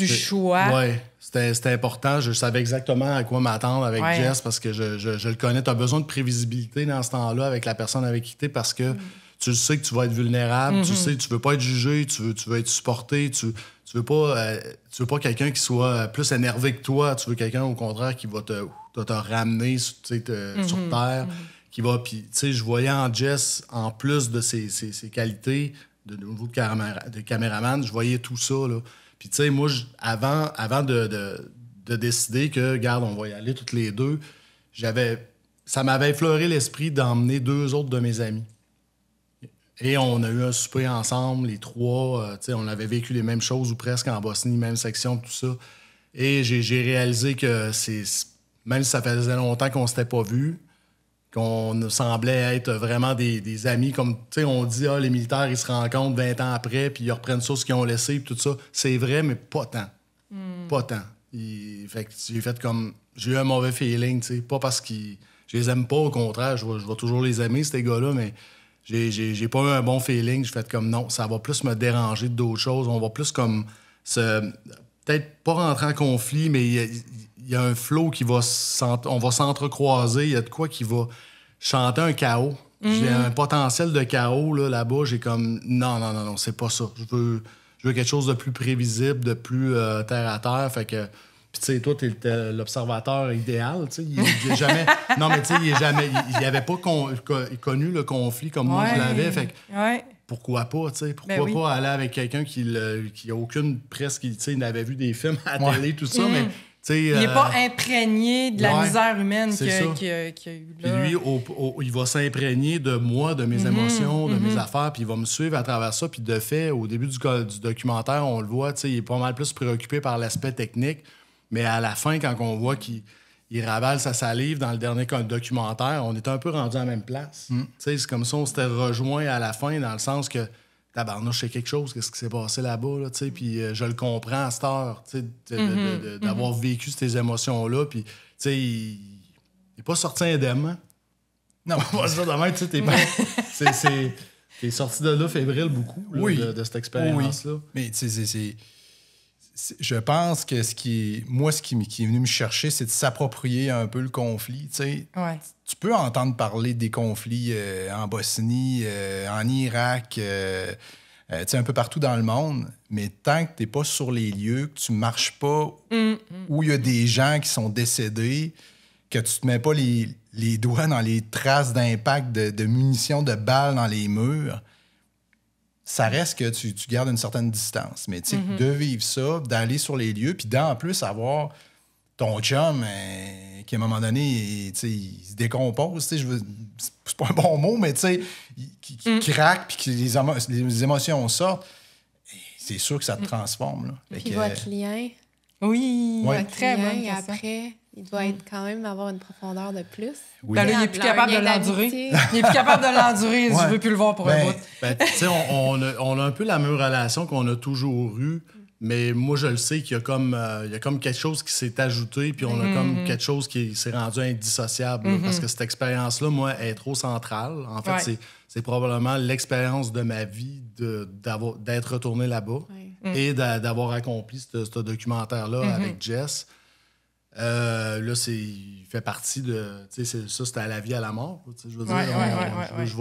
choix? Oui, c'était important. Je savais exactement à quoi m'attendre avec Jess parce que je le connais. Tu as besoin de prévisibilité dans ce temps-là avec la personne avec qui tu es parce que tu sais que tu vas être vulnérable, tu sais que tu veux pas être jugé, tu veux être supporté, tu veux pas quelqu'un qui soit plus énervé que toi, tu veux quelqu'un au contraire qui va te ramener sur terre, qui va... Puis, tu sais, je voyais en Jess, en plus de ses qualités de nouveau de caméraman, je voyais tout ça, là. Puis, tu sais, moi, avant de décider que, regarde, on va y aller toutes les deux, ça m'avait effleuré l'esprit d'emmener 2 autres de mes amis. Et on a eu un souper ensemble, les 3. Tu sais, on avait vécu les mêmes choses ou presque en Bosnie, même section, tout ça. Et j'ai réalisé que même si ça faisait longtemps qu'on s'était pas vus, qu'on semblait être vraiment des amis. Comme, tu sais, on dit, les militaires, ils se rencontrent 20 ans après, puis ils reprennent ça, ce qu'ils ont laissé, puis tout ça. C'est vrai, mais pas tant. Pas tant. Fait que j'ai fait comme... J'ai eu un mauvais feeling, tu sais. Pas parce que je les aime pas, au contraire, je vais toujours les aimer, ces gars-là, mais j'ai pas eu un bon feeling. J'ai fait comme, non, ça va plus me déranger d'autres choses. On va plus comme... Peut-être pas rentrer en conflit, mais il y a un flow qui va... On va s'entrecroiser. Il y a de quoi qui va chanter un chaos. J'ai un potentiel de chaos là-bas. J'ai comme... Non, c'est pas ça. Je veux quelque chose de plus prévisible, de plus terre à terre. Fait que... Puis, tu sais, toi, t'es l'observateur idéal, tu sais. Il est jamais... Non, mais tu sais, il avait pas connu le conflit comme moi, je l'avais. Fait que... Pourquoi pas, tu sais? Pourquoi pas aller avec quelqu'un qui a aucune presse, tu sais, il avait vu des films à la télé, tout ça, mais... Il n'est pas imprégné de la misère humaine qu'il y a eu là. Puis lui, il va s'imprégner de moi, de mes émotions, de mes affaires, puis il va me suivre à travers ça. Puis de fait, au début du documentaire, on le voit, il est pas mal plus préoccupé par l'aspect technique. Mais à la fin, quand on voit qu'il ravale sa salive dans le dernier documentaire, on est un peu rendu à la même place. C'est comme ça, on s'était rejoint à la fin, dans le sens que tabarnouche, c'est quelque chose, qu'est-ce qui s'est passé là-bas, là, puis je le comprends à cette heure, d'avoir vécu ces émotions-là, puis il n'est pas sorti indemne. Hein? Non, pas ça demain, tu sais, t'es sorti de là fébrile beaucoup, là, de cette expérience-là. Oui. Mais tu sais, je pense que ce qui est venu me chercher, c'est de s'approprier un peu le conflit. Tu peux entendre parler des conflits en Bosnie, en Irak, un peu partout dans le monde, mais tant que tu n'es pas sur les lieux, que tu ne marches pas où il y a des gens qui sont décédés, que tu ne te mets pas les doigts dans les traces d'impact de munitions, de balles dans les murs, ça reste que tu gardes une certaine distance. Mais de vivre ça, d'aller sur les lieux, puis d'en plus avoir ton chum qui, à un moment donné, il se décompose. C'est pas un bon mot, mais qui craque, puis que les émotions sortent. C'est sûr que ça te transforme. Là. Puis votre lien. Oui, très bon. Et après, il doit être quand même avoir une profondeur de plus. Oui. Ben là, il n'est plus capable de l'endurer. Il n'est plus capable de l'endurer. Je ne veux plus le voir pour un bout. On a un peu la même relation qu'on a toujours eue, mais moi, je le sais qu'il y a comme quelque chose qui s'est ajouté, puis on a comme quelque chose qui s'est rendu indissociable. Là, parce que cette expérience-là, moi, est trop centrale. En fait, c'est probablement l'expérience de ma vie d'être retourné là-bas et d'avoir accompli ce documentaire-là avec Jess. Là, il fait partie de... Ça, c'était à la vie, à la mort. Je veux dire, je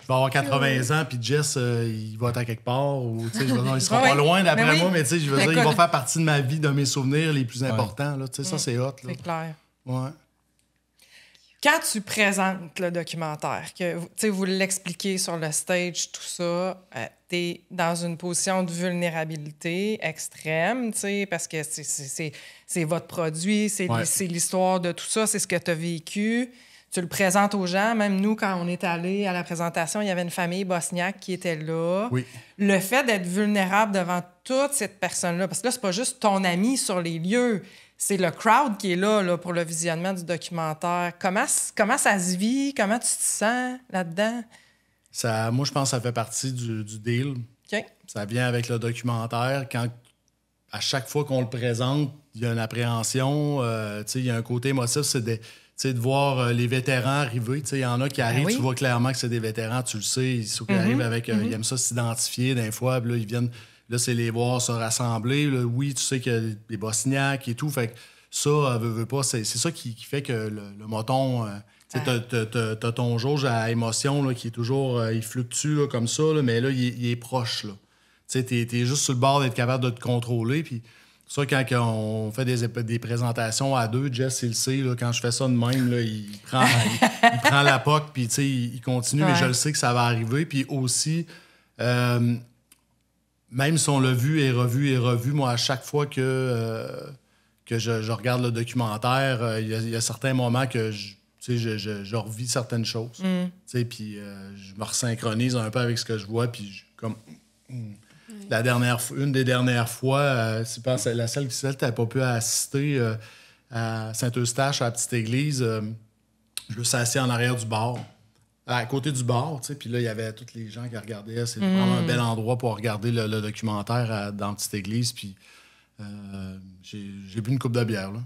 vais avoir 80 ans, puis Jess, il va être à quelque part, ou il sera pas loin d'après moi, mais je veux dire, il va faire partie de ma vie, de mes souvenirs les plus importants. Là, ça, c'est hot. Là. C'est clair. Ouais. Quand tu présentes le documentaire, que vous l'expliquez sur le stage, tout ça, tu es dans une position de vulnérabilité extrême, parce que c'est votre produit, c'est l'histoire de tout ça, c'est ce que tu as vécu. Tu le présentes aux gens. Même nous, quand on est allés à la présentation, il y avait une famille bosniaque qui était là. Oui. Le fait d'être vulnérable devant toute cette personne-là, parce que là, c'est pas juste ton ami sur les lieux, c'est le crowd qui est là pour le visionnement du documentaire. Comment ça se vit? Comment tu te sens là-dedans? Moi, je pense que ça fait partie du deal. OK. Ça vient avec le documentaire. À chaque fois qu'on le présente, il y a une appréhension. Il y a un côté émotif, c'est de voir les vétérans arriver. Il y en a qui arrivent, tu vois clairement que c'est des vétérans, tu le sais. Ils arrivent avec... Ils aiment ça s'identifier des fois. Là, ils viennent... Là, c'est les voir se rassembler. Là, oui, tu sais qu'il y a des Bosniaques et tout. Fait que ça, veut pas, c'est ça qui fait que le moton... t'as ton jauge à émotion là, qui est toujours... il fluctue là, comme ça, là, mais là, il est proche. Tu sais, t'es juste sur le bord d'être capable de te contrôler. Puis ça, quand on fait des présentations à deux, Jess, il le sait, là, quand je fais ça de même, là, il prend la POC, puis il continue, mais je le sais que ça va arriver. Puis aussi... même si on l'a vu et revu, moi, à chaque fois que je regarde le documentaire, il y a certains moments que je revis certaines choses. Puis je me resynchronise un peu avec ce que je vois. Puis une des dernières fois, c'est la seule qui n'avait pas pu assister à Saint-Eustache, à la petite église. Je me suis assis en arrière du bar, à côté du bar, tu sais, puis là, il y avait tous les gens qui regardaient. C'est vraiment un bel endroit pour regarder le documentaire dans la petite église, puis j'ai bu une coupe de bière, là.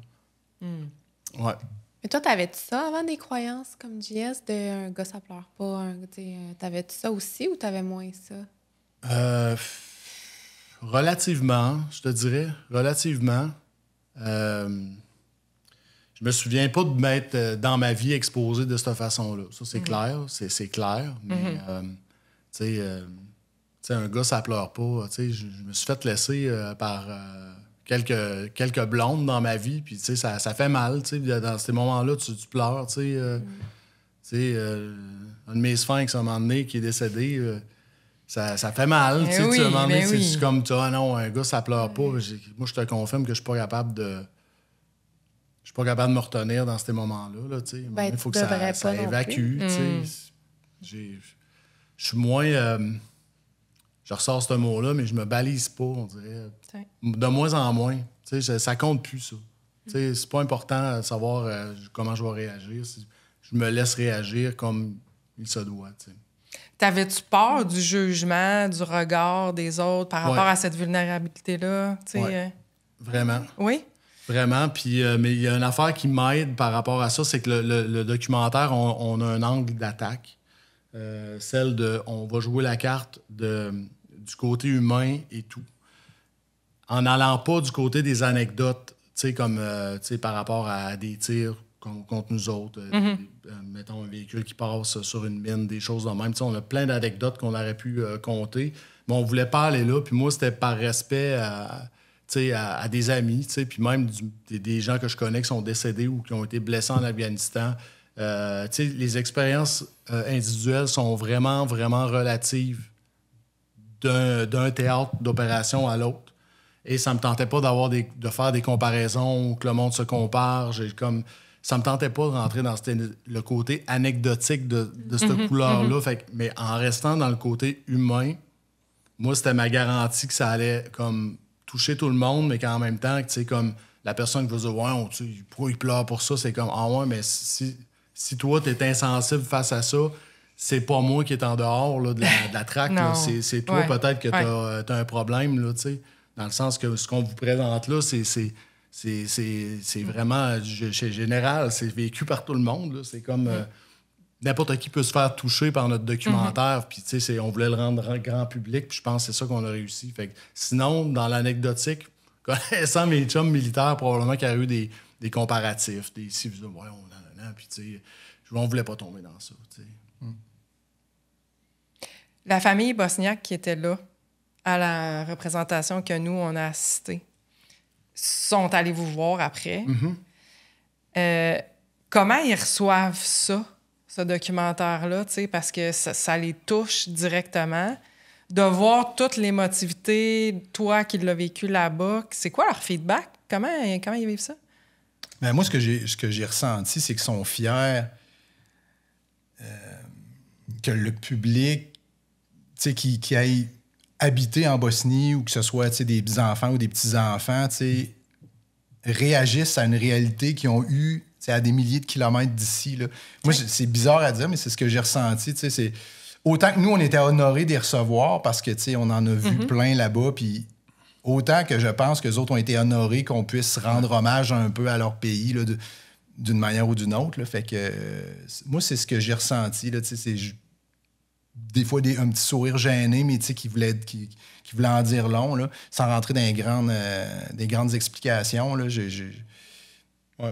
Ouais. Mais toi, t'avais-tu ça avant des croyances comme JS, de un gars, ça pleure pas, t'avais-tu ça aussi ou t'avais moins ça? Relativement, je te dirais. Relativement. Je me souviens pas de m'être dans ma vie exposé de cette façon-là. Ça, c'est clair. C'est clair. Mais, tu sais, un gars, ça pleure pas. Tu sais, je me suis fait laisser par quelques blondes dans ma vie. Puis, tu sais, ça fait mal. Tu sais, dans ces moments-là, tu pleures. Tu sais, un de mes sphinx, à un moment donné, qui est décédé, ça fait mal. Tu sais, à un moment donné, c'est comme, ah non, un gars, ça pleure pas. Moi, je te confirme que je suis pas capable de... Je suis pas capable de me retenir dans ces moments-là. Là, il faut que ça évacue. Je suis moins... je ressors ce mot-là, mais je me balise pas, on dirait. De moins en moins. Ça compte plus, ça. C'est pas important de savoir comment je vais réagir. Je me laisse réagir comme il se doit. T'avais-tu peur du jugement, du regard des autres par rapport à cette vulnérabilité-là? Vraiment. Oui? Vraiment. Puis, mais il y a une affaire qui m'aide par rapport à ça, c'est que le documentaire, on a un angle d'attaque. Celle de... On va jouer la carte du côté humain et tout. En n'allant pas du côté des anecdotes, comme par rapport à des tirs contre nous autres. Mettons un véhicule qui passe sur une mine, des choses de même. On a plein d'anecdotes qu'on aurait pu compter, mais on voulait pas aller là. Puis moi, c'était par respect à des amis, puis même des gens que je connais qui sont décédés ou qui ont été blessés en Afghanistan. Les expériences individuelles sont vraiment, vraiment relatives d'un théâtre d'opération à l'autre. Et ça me tentait pas de faire des comparaisons où que le monde se compare. Ça me tentait pas de rentrer dans le côté anecdotique de cette couleur-là. Mais en restant dans le côté humain, moi, c'était ma garantie que ça allait comme toucher tout le monde, mais qu'en même temps, comme la personne qui va dire « Ouais, pourquoi il pleure pour ça? » C'est comme « Ah ouais, mais si toi, t'es insensible face à ça, c'est pas moi qui est en dehors là, de la traque. C'est toi peut-être que t'as un problème, là, dans le sens que ce qu'on vous présente là, c'est vraiment général, c'est vécu par tout le monde. Là. C'est comme n'importe qui peut se faire toucher par notre documentaire. Puis, on voulait le rendre grand public. Puis, je pense que c'est ça qu'on a réussi. Fait que, sinon, dans l'anecdotique, connaissant mes chums militaires, probablement qu'il y a eu des comparatifs, des si vous voyons, puis, on voulait pas tomber dans ça. La famille bosniaque qui était là à la représentation que nous, on a assistée, sont allés vous voir après. Comment ils reçoivent ça, ce documentaire-là, parce que ça les touche directement? De voir toute l'émotivité, toi qui l'as vécu là-bas, c'est quoi leur feedback? Comment ils vivent ça? Ben moi, ce que j'ai ressenti, c'est qu'ils sont fiers que le public qui aille habiter en Bosnie ou que ce soit des enfants ou des petits-enfants, réagissent à une réalité qu'ils ont eue à des milliers de kilomètres d'ici. Là. Moi, c'est bizarre à dire, mais c'est ce que j'ai ressenti. C'est... Autant que nous, on était honorés d'y recevoir parce que on en a vu plein là-bas, puis autant que je pense que les autres ont été honorés qu'on puisse rendre hommage un peu à leur pays là, d'une manière ou d'une autre. Là. Fait que moi, c'est ce que j'ai ressenti. Là, c'est des fois un petit sourire gêné, mais qui voulait en dire long, là, sans rentrer dans des grandes explications. Là,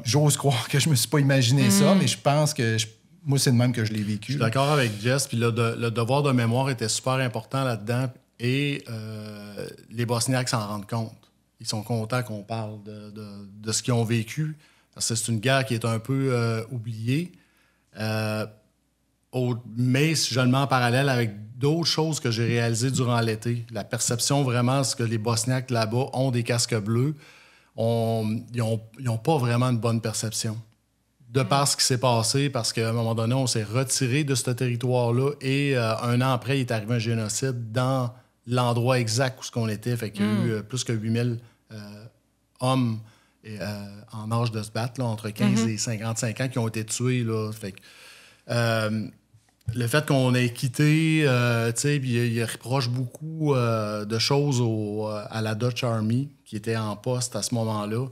j'ose croire que je me suis pas imaginé ça, mais je pense que moi, c'est de même que je l'ai vécu. Je suis d'accord avec Jess, puis le devoir de mémoire était super important là-dedans, et les Bosniaques s'en rendent compte. Ils sont contents qu'on parle de ce qu'ils ont vécu, parce que c'est une guerre qui est un peu oubliée. Mais si je le mets en parallèle avec d'autres choses que j'ai réalisées durant l'été, la perception vraiment, ce que les Bosniaques là-bas ont des casques bleus, ils n'ont pas vraiment une bonne perception. De par ce qui s'est passé, parce qu'à un moment donné, on s'est retiré de ce territoire-là et un an après, il est arrivé un génocide dans l'endroit exact où on était. Fait qu'il y a eu plus que 8000 hommes en âge de se battre, là, entre 15 et 55 ans, qui ont été tués. Là. Fait que, le fait qu'on ait quitté, puis il reproche beaucoup de choses à la Dutch Army, qui était en poste à ce moment-là.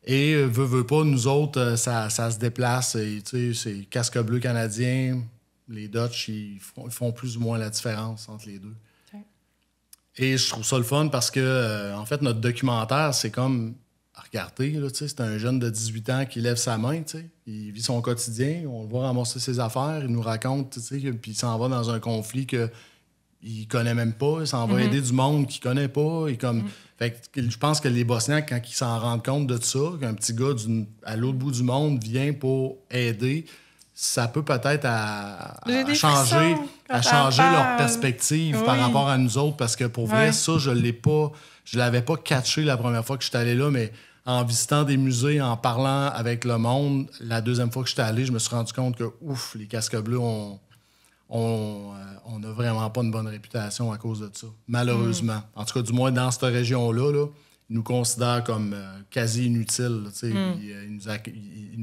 Et veut pas, nous autres, ça se déplace. C'est casque bleu canadien. Les Dutch, ils font plus ou moins la différence entre les deux. Okay. Et je trouve ça le fun parce que, en fait, notre documentaire, c'est comme... Regardez, là, c'est un jeune de 18 ans qui lève sa main, il vit son quotidien, on le voit ramasser ses affaires, il nous raconte, puis il s'en va dans un conflit qu'il ne connaît même pas, il s'en va aider du monde qu'il ne connaît pas. Fait que je pense que les Bosniaques, quand ils s'en rendent compte de ça, qu'un petit gars à l'autre bout du monde vient pour aider, ça peut peut-être à changer leur perspective par rapport à nous autres, parce que pour vrai, ça, je l'avais pas catché la première fois que je suis allé là, mais en visitant des musées, en parlant avec le monde, la deuxième fois que je suis allé, je me suis rendu compte que, les casques bleus, on n'a vraiment pas une bonne réputation à cause de ça, malheureusement. En tout cas, du moins, dans cette région-là, là, ils nous considèrent comme quasi inutiles. Ils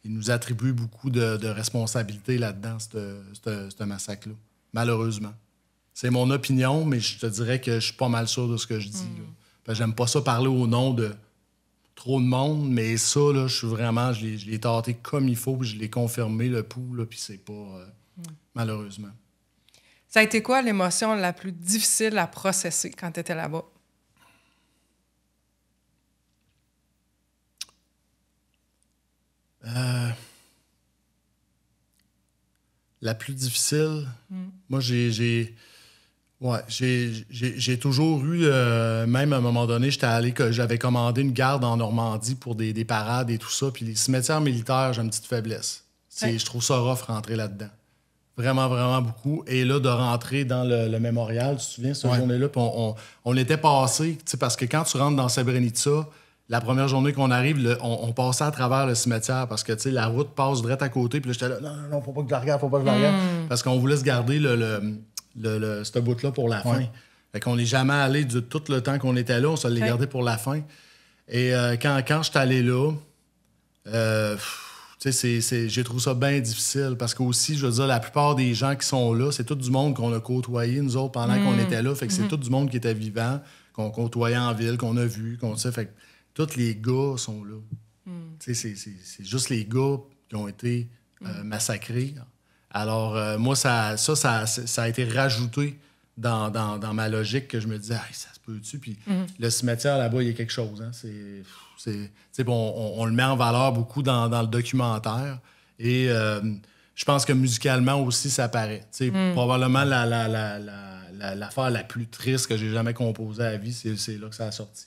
nous attribuent beaucoup de responsabilités là-dedans, ce massacre-là, malheureusement. C'est mon opinion, mais je te dirais que je suis pas mal sûr de ce que je dis. Là. J'aime pas ça parler au nom de trop de monde, mais ça, là, je l'ai tâté comme il faut, puis je l'ai confirmé, le pouls, là, puis c'est pas... malheureusement. Ça a été quoi l'émotion la plus difficile à processer quand tu étais là-bas? La plus difficile? Moi, j'ai toujours eu, même à un moment donné, j'avais commandé une garde en Normandie pour des parades et tout ça. Puis les cimetières militaires, j'ai une petite faiblesse. Je trouve ça rough rentrer là-dedans. Vraiment, vraiment beaucoup. Et là, de rentrer dans le mémorial, tu te souviens, cette journée-là, puis on était passé, parce que quand tu rentres dans Srebrenica, la première journée qu'on arrive, on passait à travers le cimetière parce que la route passe direct à côté. Puis là, j'étais là, non, faut pas que je la regarde, faut pas que je la regarde. Parce qu'on voulait se garder ce bout-là pour la fin. Fait qu'on n'est jamais allé tout le temps qu'on était là, on se l'est gardé pour la fin. Et quand je suis allé là, j'ai trouvé ça bien difficile parce qu'aussi, je veux dire, la plupart des gens qui sont là, c'est tout du monde qu'on a côtoyé, nous autres, pendant qu'on était là. Fait que c'est tout du monde qui était vivant, qu'on côtoyait en ville, qu'on a vu, fait que tous les gars sont là. C'est juste les gars qui ont été massacrés. Alors, moi, ça a été rajouté dans ma logique que je me disais, ça se peut-tu? Puis le cimetière, là-bas, il y a quelque chose. Hein? On le met en valeur beaucoup dans le documentaire. Et je pense que musicalement aussi, ça paraît. Probablement l'affaire la plus triste que j'ai jamais composée à la vie, c'est là que ça a sorti.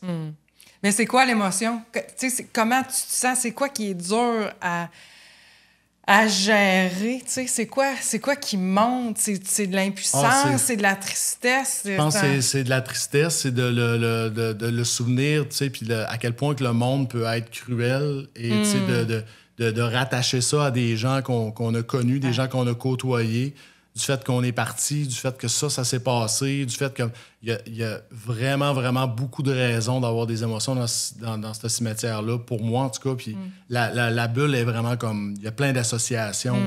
Mais c'est quoi l'émotion? Comment tu te sens? C'est quoi qui est dur à gérer? C'est quoi qui monte? C'est de l'impuissance? C'est de la tristesse? Je pense que c'est de la tristesse, c'est de le souvenir, puis à quel point que le monde peut être cruel et de rattacher ça à des gens qu'on a connus, des gens qu'on a côtoyés, du fait qu'on est parti, du fait que ça s'est passé, du fait qu'il y a vraiment, vraiment beaucoup de raisons d'avoir des émotions dans ce cimetière-là, pour moi en tout cas. Puis la bulle est vraiment comme... Il y a plein d'associations.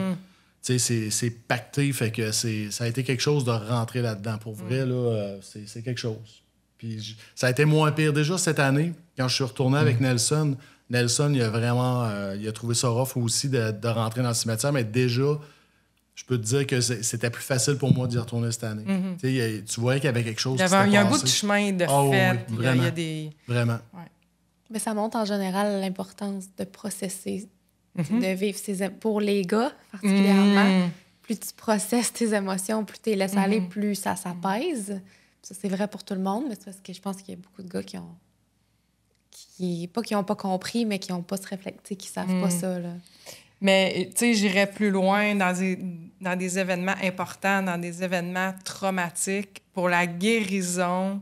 C'est pacté, fait que ça a été quelque chose de rentrer là-dedans. Pour vrai, là, c'est quelque chose. Puis ça a été moins pire. Déjà cette année, quand je suis retourné avec Nelson, il a vraiment... il a trouvé ça rough aussi de rentrer dans le cimetière, mais déjà... Je peux te dire que c'était plus facile pour moi d'y retourner cette année. Tu voyais qu'il y avait quelque chose qui s'était passé. Il y a un bout de chemin de fait. Oui, vraiment. Il y a des... Vraiment. Ouais. Mais ça montre en général l'importance de processer, de vivre pour les gars particulièrement. Plus tu processes tes émotions, plus tu les laisses aller, plus ça s'apaise. Ça, c'est vrai pour tout le monde, mais c'est parce que je pense qu'il y a beaucoup de gars qui n'ont pas compris, mais qui n'ont pas ce réflexe, qui ne savent pas ça. Là. Mais, tu sais, j'irais plus loin dans des événements importants, dans des événements traumatiques. Pour la guérison,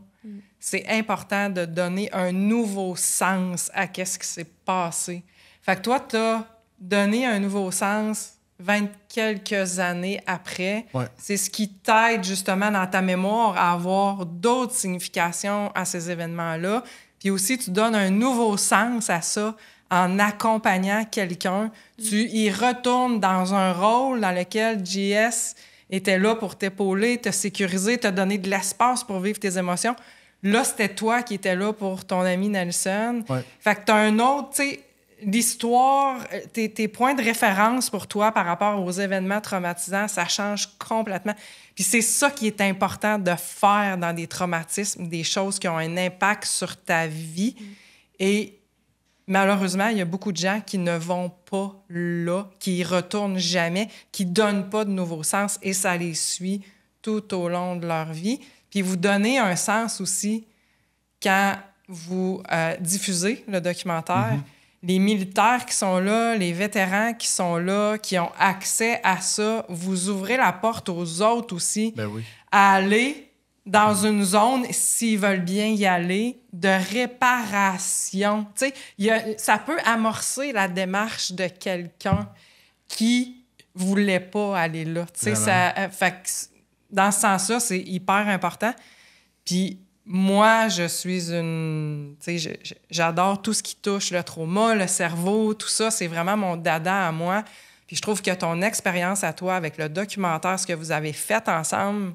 c'est important de donner un nouveau sens à ce qui s'est passé. Fait que toi, tu as donné un nouveau sens 20 quelques années après. Ouais. C'est ce qui t'aide, justement, dans ta mémoire à avoir d'autres significations à ces événements-là. Puis Puis aussi, tu donnes un nouveau sens à ça en accompagnant quelqu'un. Tu y retournes dans un rôle dans lequel JS était là pour t'épauler, te sécuriser, te donner de l'espace pour vivre tes émotions. Là, c'était toi qui étais là pour ton ami Nelson. Ouais. Fait que t'as un autre, tu sais, l'histoire, tes points de référence pour toi par rapport aux événements traumatisants, ça change complètement. Puis c'est ça qui est important de faire dans des traumatismes, des choses qui ont un impact sur ta vie. Et malheureusement, il y a beaucoup de gens qui ne vont pas là, qui y retournent jamais, qui donnent pas de nouveau sens et ça les suit tout au long de leur vie. Puis vous donnez un sens aussi quand vous diffusez le documentaire. Les militaires qui sont là, les vétérans qui sont là, qui ont accès à ça, vous ouvrez la porte aux autres aussi à aller dans une zone, s'ils veulent bien y aller, de réparation. Tu sais, ça peut amorcer la démarche de quelqu'un qui voulait pas aller là. Tu sais, fait que dans ce sens-là, c'est hyper important. Puis moi, je suis une... Tu sais, j'adore tout ce qui touche le trauma, le cerveau, tout ça. C'est vraiment mon dada à moi. Puis je trouve que ton expérience à toi avec le documentaire, ce que vous avez fait ensemble,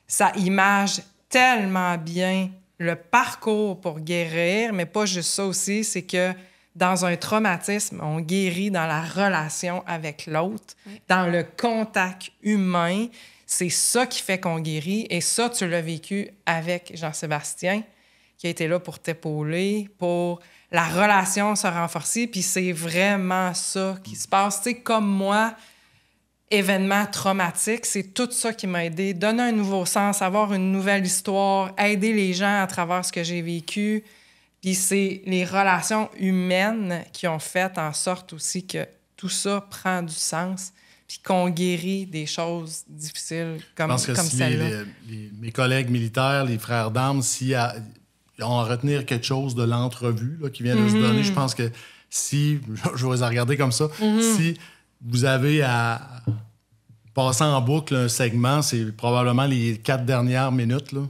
ça image tellement bien le parcours pour guérir, mais pas juste ça aussi, c'est que dans un traumatisme, on guérit dans la relation avec l'autre, dans le contact humain. C'est ça qui fait qu'on guérit. Et ça, tu l'as vécu avec Jean-Sébastien, qui a été là pour t'épauler, pour la relation se renforcer. Puis c'est vraiment ça qui se passe. Tu sais, comme moi, événement traumatique, c'est tout ça qui m'a aidé. Donner un nouveau sens, avoir une nouvelle histoire, aider les gens à travers ce que j'ai vécu. Puis c'est les relations humaines qui ont fait en sorte aussi que tout ça prend du sens puis qu'on guérit des choses difficiles comme celle-là. Mes collègues militaires, les frères d'armes, s'ils ont à retenir quelque chose de l'entrevue là, qui vient de se donner, je pense que si, je vais les regarder comme ça, si vous avez à passer en boucle un segment, c'est probablement les 4 dernières minutes. Là.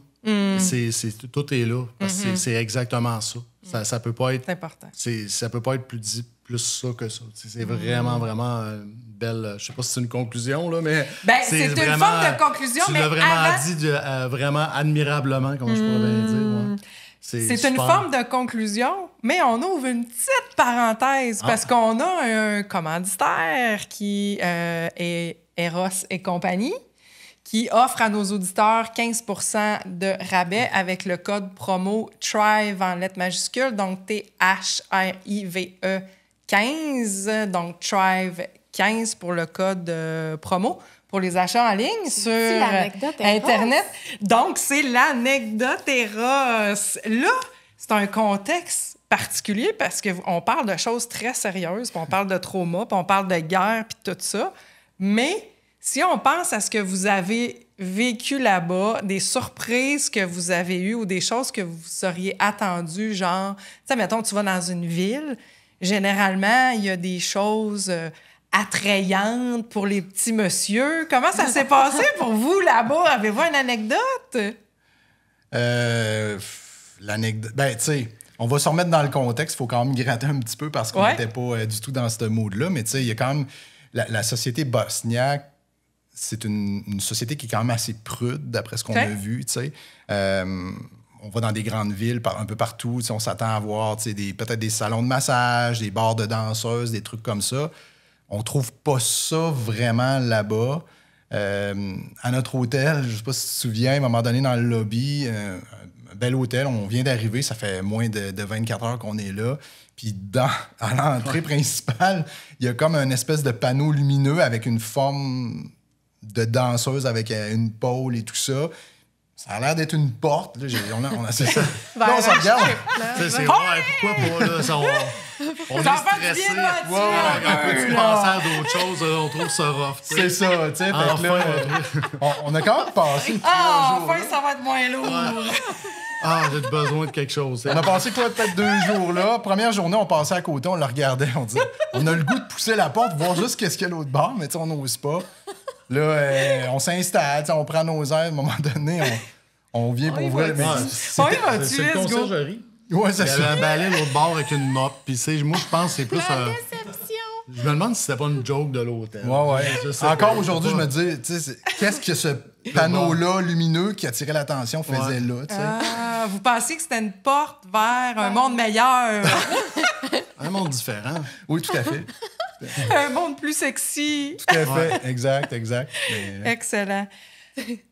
Tout est là. Parce que c'est exactement ça. Ça peut pas être... C'est important. Ça peut pas être plus ça que ça. C'est vraiment, vraiment une belle... Je sais pas si c'est une conclusion, là, mais... c'est une forme de conclusion, mais tu l'as vraiment dit vraiment admirablement, comme je pourrais bien dire. Ouais. C'est une forme de conclusion, mais on ouvre une petite parenthèse parce qu'on a un commanditaire qui est Eros et compagnie, qui offre à nos auditeurs 15 % de rabais avec le code promo THRIVE en lettres majuscules, donc THRIVE 15, donc THRIVE 15 pour le code promo pour les achats en ligne sur Internet. Donc, c'est l'anecdote Eros. Là, c'est un contexte particulier parce qu'on parle de choses très sérieuses, puis on parle de trauma, puis on parle de guerre, puis tout ça. Mais si on pense à ce que vous avez vécu là-bas, des surprises que vous avez eues ou des choses que vous auriez attendues, genre, tu sais, mettons, tu vas dans une ville, généralement, il y a des choses attrayantes pour les petits messieurs. Comment ça s'est passé pour vous là-bas? Avez-vous une anecdote? L'anecdote... Ben, tu sais, on va se remettre dans le contexte. Il faut quand même gratter un petit peu parce qu'on n'était pas du tout dans ce mood-là. Mais tu sais, il y a quand même... La société bosniaque, c'est une société qui est quand même assez prude, d'après ce qu'on a vu, tu sais. On va dans des grandes villes, un peu partout. On s'attend à voir peut-être des salons de massage, des bars de danseuses, des trucs comme ça. On trouve pas ça vraiment là-bas. À notre hôtel, je sais pas si tu te souviens, à un moment donné, dans le lobby, un bel hôtel, on vient d'arriver, ça fait moins de 24 heures qu'on est là. Puis à l'entrée principale, il y a comme un espèce de panneau lumineux avec une forme de danseuse avec une pôle et tout ça. Ça a l'air d'être une porte. Là, c'est ça. Là, on se regarde. C'est vrai, pourquoi pas? Là, on est stressé. On peut penser à d'autres choses. On trouve ça rough. C'est ça. Tu sais, on a quand même passé 3 jours. Enfin, ça va être moins lourd. J'ai besoin de quelque chose. On a passé peut-être 2 jours là. Première journée, on passait à côté, on le regardait. On disait, on a le goût de pousser la porte, voir juste qu'est-ce qu'il y a l'autre bord, mais on n'ose pas. Là, on s'installe, on prend nos airs. À un moment donné, on vient pour ouvrir. C'est une conciergerie. Ouais, c'est Il y avait ça. un balai l'autre bord avec une mop. Puis, moi, je pense que c'est plus. Déception! Je me demande si c'était pas une joke de l'hôtel. Ouais. Je sais Encore pas. aujourd'hui, je me dis, tu sais, qu'est-ce que ce panneau-là lumineux qui attirait l'attention faisait là, tu sais? Ah, vous pensiez que c'était une porte vers un monde meilleur, Un monde différent. Oui, tout à fait. un monde plus sexy. Tout à fait. Exact. Mais, Excellent.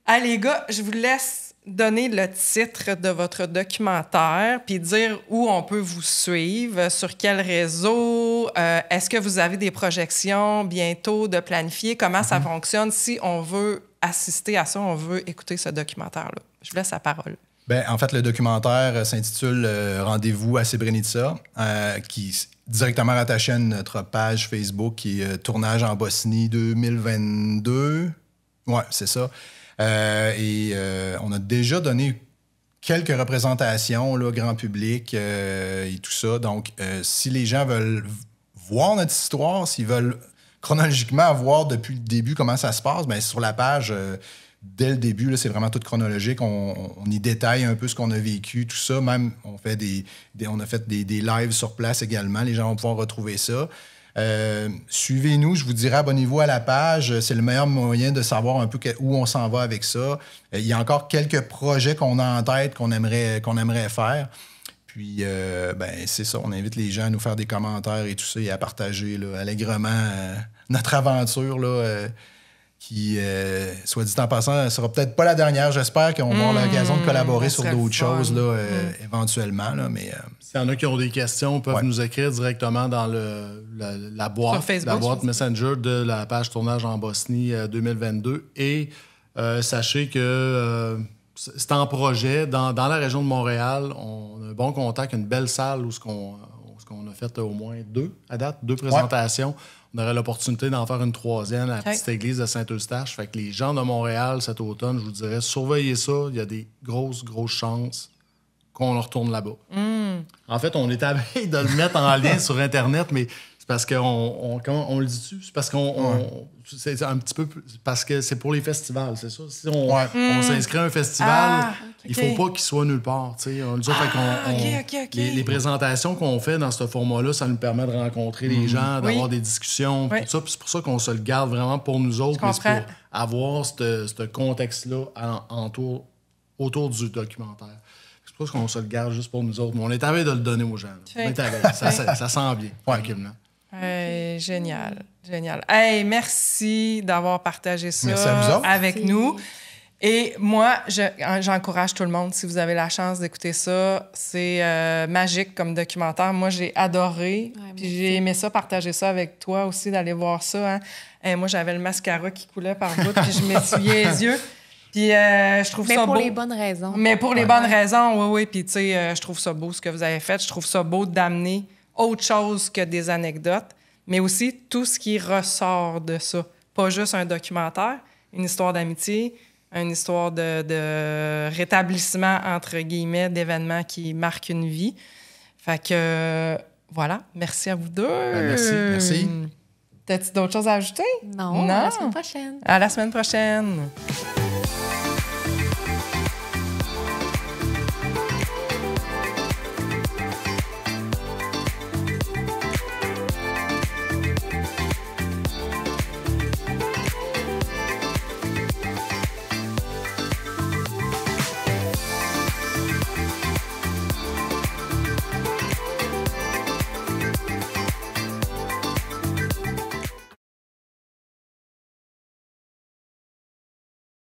Allez, les gars, je vous laisse donner le titre de votre documentaire puis dire où on peut vous suivre, sur quel réseau, est-ce que vous avez des projections bientôt de planifier, comment ça fonctionne si on veut assister à ça, on veut écouter ce documentaire-là. Je vous laisse la parole. ben, en fait, le documentaire s'intitule Rendez-vous à Srebrenica, qui est directement rattaché à notre page Facebook qui est Tournage en Bosnie 2022. Ouais, c'est ça. On a déjà donné quelques représentations là, grand public et tout ça. Donc, si les gens veulent voir notre histoire, s'ils veulent chronologiquement voir depuis le début comment ça se passe, bien, sur la page, dès le début, là, c'est vraiment tout chronologique. On y détaille un peu ce qu'on a vécu, tout ça. Même, on fait on a fait des lives sur place également. Les gens vont pouvoir retrouver ça. Suivez-nous, je vous dirais, abonnez-vous à la page. C'est le meilleur moyen de savoir un peu où on s'en va avec ça. Il y a encore quelques projets qu'on a en tête qu'on aimerait faire. Puis, ben, c'est ça, on invite les gens à nous faire des commentaires et tout ça et à partager là, allègrement notre aventure là, qui, soit dit en passant, ne sera peut-être pas la dernière. J'espère qu'on va avoir l'occasion de collaborer sur d'autres choses là, éventuellement. Là, mais, S'il y en a qui ont des questions, peuvent nous écrire directement dans la boîte, Sur Facebook, la boîte Messenger de la page Tournage en Bosnie 2022. Et sachez que c'est en projet. Dans la région de Montréal, on a un bon contact, une belle salle où on a fait au moins deux présentations. On aurait l'opportunité d'en faire une troisième à la petite église de Saint-Eustache. Fait que les gens de Montréal, cet automne, je vous dirais, surveillez ça. Il y a des grosses chances qu'on retourne là-bas. En fait, on est à veille de le mettre en lien sur Internet, mais c'est parce comment on le dit-tu? C'est parce c'est un petit peu... Parce que c'est pour les festivals, c'est ça? Si on s'inscrit à un festival, il faut pas qu'il soit nulle part, tu sais. Les présentations qu'on fait dans ce format-là, ça nous permet de rencontrer les gens, d'avoir des discussions, tout ça. Puis c'est pour ça qu'on se le garde vraiment pour nous autres, mais c'est pour avoir ce contexte-là autour du documentaire. C'est pour ça qu'on se le garde juste pour nous autres. Mais on est à veille de le donner aux gens. On est à veille. Ça sent bien, tranquillement. Génial. Hey, merci d'avoir partagé ça avec nous. Et moi, j'encourage tout le monde, si vous avez la chance d'écouter ça, c'est magique comme documentaire. Moi, j'ai adoré. Puis j'ai aimé ça, partager ça avec toi aussi, d'aller voir ça. Hein. Et moi, j'avais le mascara qui coulait par bout, puis je m'essuyais les yeux. Puis je trouve ça beau. Mais pour les bonnes raisons. Mais pour les bonnes raisons, oui. Puis tu sais, je trouve ça beau ce que vous avez fait. Je trouve ça beau d'amener autre chose que des anecdotes, mais aussi tout ce qui ressort de ça. Pas juste un documentaire, une histoire d'amitié, une histoire de rétablissement, entre guillemets, d'événements qui marquent une vie. Fait que, voilà. Merci à vous deux. Merci. T'as-tu d'autres choses à ajouter? Non, à la semaine prochaine. À la semaine prochaine.